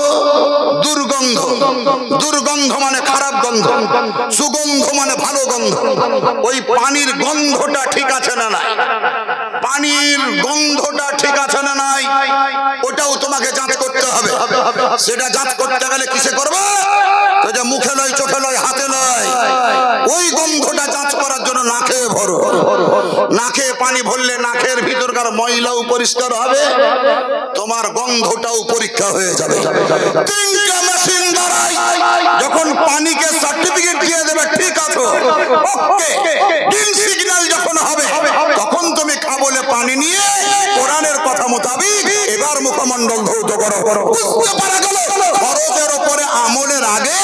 দুর্গন্ধ। দুর্গন্ধ মানে খারাপ গন্ধ, সুগন্ধ মানে ভালো গন্ধ। ওই পানির গন্ধটা ঠিক আছে না নাই, পানির গন্ধটা ঠিক আছে না নাই, ওটাও তোমাকে যাচাই করতে হবে। সেটা যাচাই করতে গেলে কিসে করবে? যে মুখে নয়, চোখে নয়, হাতে নয়, ওই গন্ধটা যাচাই করার জন্য নাকে ভরো। নাকে পানি ভরলে নাকের ভিতরকার ময়লাও পরিষ্কার হবে, তোমার গন্ধটাও পরীক্ষা হয়ে যাবে। 3টা মেশিন দ্বারাই যখন পানিকে সার্টিফিকেট দিয়ে দেবে ঠিক আছে, ওকে, গ্রিন সিগন্যাল যখন হবে, তখন তুমি খাবলে পানি নিয়ে কোরআনের কথা মোতাবিক এবার মুখমণ্ডল ধৌত করো। বুঝতে পারা গেল ফরজের উপরে আমলের আগে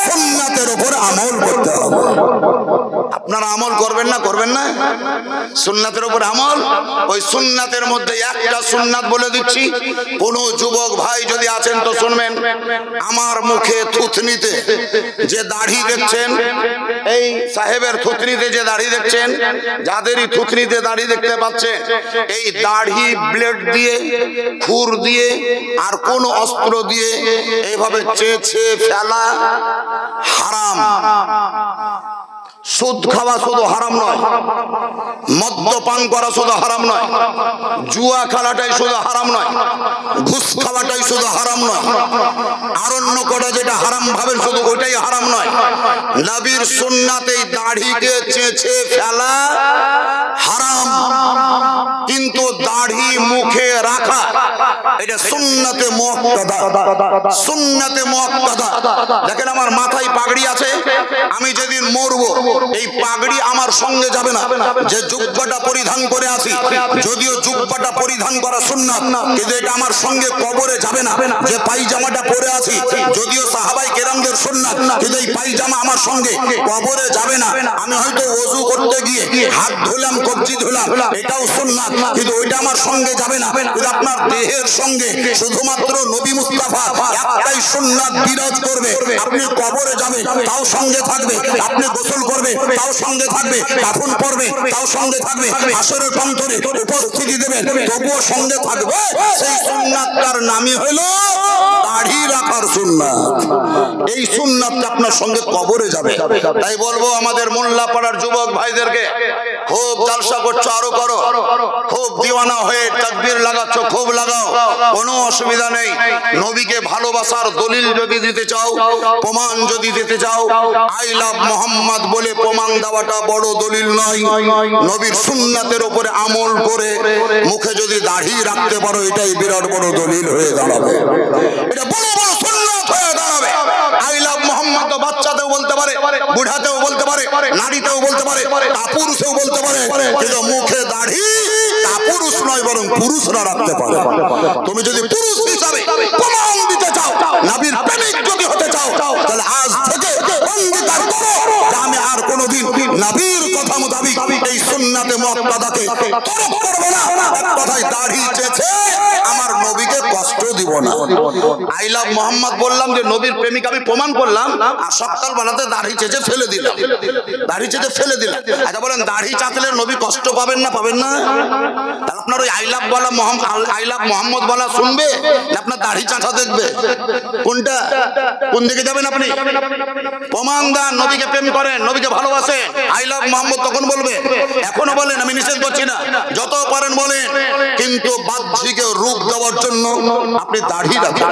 সুন্নাতের উপরে আমল করতে হবে। আপনারা আমল করবেন না, করবেন না সুন্নাতের উপর আমল? ওই সুন্নাতের মধ্যে একটা সুন্নাত বলে দিচ্ছি, কোন যুবক ভাই যদি আছেন তো শুনবেন। আমার মুখে থুতনিতে যে দাড়ি দেখছেন, এই সাহেবের থুতনিতে যে দাড়ি দেখছেন, যাদেরই থুতনিতে দাড়ি দেখতে পাচ্ছেন, এই দাড়ি ব্লেড দিয়ে, খুর দিয়ে আর কোন অস্ত্র দিয়ে এইভাবে চেঁচে ফেলা হারাম। সুদ খাওয়া শুধু হারাম নয়, মদ্যপান করা শুধু হারাম নয়, জুয়া খেলাটাই শুধু হারাম নয়, ঘুষ খাওয়াটাই শুধু হারাম নয়, যেটা হারাম ভাবেন শুধু ওইটাই হারাম নয়, নবীর সুন্নাতে দাড়িকে চেঁচে ফেলা হারাম, কিন্তু দাড়ি মুখে রাখা এটা সুন্নাতে মুআক্কাদা। সুন্নাতে মুআক্কাদা। দেখেন আমার মাথায় পাগড়ি আছে, আমি যেদিন মরবো এই পাগড়ি আমার সঙ্গে যাবে না। যে জুব্বাটা পরিধান করে আছি, যদিও জুব্বাটা পরিধান করা সুন্নাত, কিন্তু এটা আমার সঙ্গে কবরে যাবে না। যে পায়জামাটা পরে আছি, যদিও সাহাবায়ে কেরামদের সুন্নাত, কিন্তু এই পায়জামা আমার সঙ্গে কবরে যাবে না। আমি হয়তো ওযু করতে গিয়ে হাত ধুলাম, কবজি ধুলাম, এটাও সুন্নাত, কিন্তু ওইটা আমার সঙ্গে যাবে না। কিন্তু আপনার দেহের সঙ্গে শুধুমাত্র নবী মুস্তাফা একটাই সুন্নাত বিরাজ করবে। আপনি কবরে যাবে তাও সঙ্গে থাকবে, আপনি গোসল করবে তাও সঙ্গে থাকবে, কাফন পরবে তাও সঙ্গে থাকবে, হাসরের প্রান্তরে উপস্থিতি দেবেন তবুও সঙ্গে থাকবে। সেই সুন্নাতটার নামই হলো দাড়ি রাখার সুন্নাত। এই সুন্নাতটা আপনার সঙ্গে কবরে যাবে। তাই বলবো আমাদের মোল্লাপাড়ার যুবক ভাইদেরকে, খুব জালসা করছো আরো করো, খুব দিওয়ানা হয়ে তাকবীর লাগাচ্ছ খুব লাগাও, কোনো অসুবিধা নেই। নবীকে ভালোবাসার দলিল যদি দিতে চাও, প্রমাণ যদি দিতে চাও, আই লাভ মোহাম্মদ বলে প্রমাণ দেওয়াটা বড় দলিল নয়। নবীর সুন্নাতের উপরে আমল করে মুখে যদি দাড়ি রাখতে পারো, এটাই বিরাট বড় দলিল হয়ে দাঁড়াবে, এটা বড় বড় সুন্নাত হয়ে দাঁড়াবে। আই লাভ মোহাম্মদ তো বাচ্চাতেও বলতে পারে, বুড়াতেও বলতে পারে, নারীতেও বলতে পারে, কাপুরুষেও বলতে পারে, কিন্তু মুখে দাড়ি কাপুরুষ নয় বরং পুরুষরা রাখতে পারে। তুমি যদি পুরুষ হিসাবে প্রমাণ দিতে চাও, নবীর প্রেমিক যদি হতে চাও, তাহলে আজ থেকে অঙ্গীকার করো যে আমি আর কোনোদিন নবীর কথা মোতাবেক এই সুন্নাতে মুআক্কাদাকে তরক করব না। এক কথায় দাড়ি চেঁচে আমার নবীকে কষ্ট দিব না। আই লাভ মোহাম্মদ বললাম যে নবীর প্রেমিক আমি প্রমাণ করলাম, আর সকাল বেলাতে দাড়ি চেঁচে ফেলে দিলাম, দাড়ি চেঁচে ফেলে দিলাম। আচ্ছা বলেন দাড়ি চাঁচলে নবী কষ্ট পাবেন না পাবেন না? তাহলে আপনার ওই আই লাভ বলা আই লাভ মোহাম্মদ বলা শুনবে না আপনার দাড়ি চাঁচা দেখবে? কোনটা, কোন দিকে যাবেন আপনি? প্রমাণ দেন, নবীকে প্রেম করেন, নবীকে ভালোবাসেন, আই লাভ মোহাম্মদ তখন বলবে। এখনো বলেন, আমি নিষেধ করছি না, যত পারেন বলেন, কিন্তু বাহ্যিকে রূপ দেওয়ার জন্য আপনি দাড়ি রাখেন।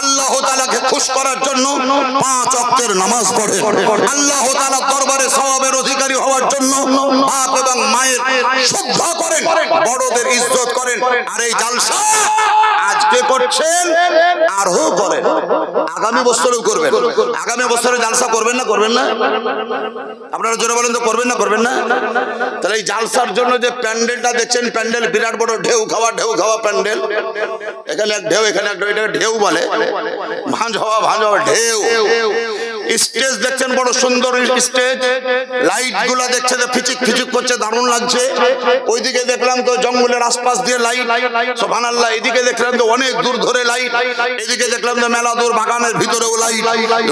আল্লাহ তাআলাকে খুশ করার জন্য 5 ওয়াক্তের নামাজ পড়েন। আল্লাহ তাআলার দরবারে সওয়াবের অধিকারী হওয়ার জন্য বাপ এবং মায়ের শ্রদ্ধা করেন, বড়দের ইজ্জত করেন। আর এই জালসা আজকে করছেন আরও করেন, আগামী বছরেও করবেন। আগামী বছরে জালসা করবেন না করবেন না? আপনারা জোরে বলেন তো, করবেন না করবেন না? তাহলে এই জালসার জন্য যে প্যান্ডেলটা দেখছেন, প্যান্ডেল বিরাট বড় ঢেউ খাওয়া প্যান্ডেল, এখানে এক ঢেউ, এখানে এক ঢেউ, এটাকে ঢেউ বলে, ভাঁজ হওয়া ঢেউ। স্টেজ দেখছেন বড় সুন্দর স্টেজ, লাইট গুলা দেখছে যে ফিচিক ফিচিক করছে, দারুণ লাগছে। ওইদিকে দেখলাম তো জঙ্গলের আশপাশ দিয়ে লাইট, সুবহানাল্লাহ। এদিকে দেখলাম তো অনেক দূর ধরে লাইট, এদিকে দেখলাম তো মেলা দূর বাগানের ভিতরেও লাইট,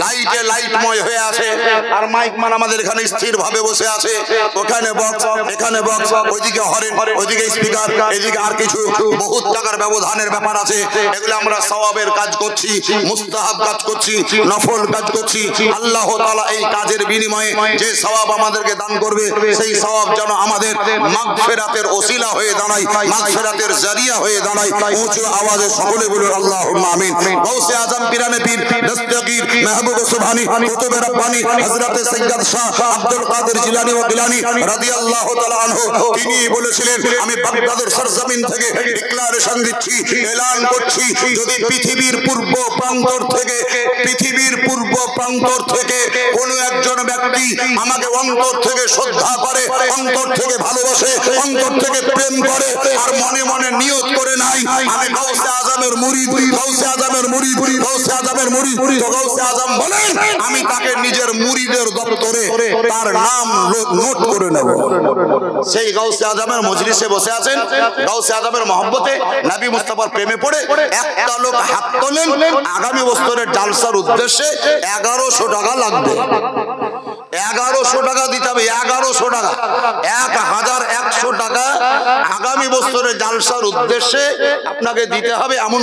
লাইটে লাইটময় হয়ে আছে। আর মাইক মান আমাদের এখানে স্থির ভাবে বসে আছে, ওখানে বক্স, এখানে বক্স, ওইদিকে হরেন, ওইদিকে স্পিকার, এদিকে আর কিছু, বহুত টাকার ব্যবধানের ব্যাপার আছে। এগুলো আমরা সওয়াবের কাজ করছি, মুস্তাহাব কাজ করছি, নফল কাজ করছি। আল্লাহ তাআলা এই কাজের বিনিময়ে যে সওয়াব আমাদেরকে দান করবে, সেই সওয়াব যেন আমাদের মাগফিরাতের ওসিলা হয়ে দাঁড়ায়, মাগফিরাতের জারিয়া হয়ে দাঁড়ায়। উঁচু আওয়াজে সকলে বলুন আল্লাহুম্মা আমিন। গাউসে আজম পিরানে পীর দস্তগীর মাহবুব সুবহানী কুতুবে রব্বানী হযরত সৈয়দ শাহ আব্দুল কাদের জিলানী ও গিলানী রাদিয়াল্লাহু তাআলা আনহু, তিনি বলেছিলেন, আমি বাগদাদের সরজমিন থেকে ডিক্লারেশন দিচ্ছি, এলান করছি, যদি পৃথিবীর পূর্ব প্রান্তর থেকে কোন একজন ব্যক্তি আমাকে অন্তর থেকে শ্রদ্ধা করে, অন্তর থেকে ভালোবাসে, অন্তর থেকে প্রেম করে, আর মনে মনে নিয়ত করে নাই আমি গাউসে আজমের মুরিদ, গাউসে আজমের মুরিদ, গাউসে আজমের মুরিদ, তো গাউসে আজম বলেন আমি তাকে নিজের মুরিদের দপ্তরে তার নাম নোট করে নেব। সেই গাউসে আজমের মজলিসে বসে আছেন, গাউসে আজমের মহব্বতে নবী মুস্তাফার প্রেমে পড়ে একটা লোক হাত তোলেন, আগামী বছরের জালসার উদ্দেশ্যে 1100 টাকা লাগবে। 1100 টাকা দিতে হবে, 1100 টাকা, 1100 টাকা আগামী বছরের জালসার উদ্দেশ্যে আপনাকে দিতে হবে। এমন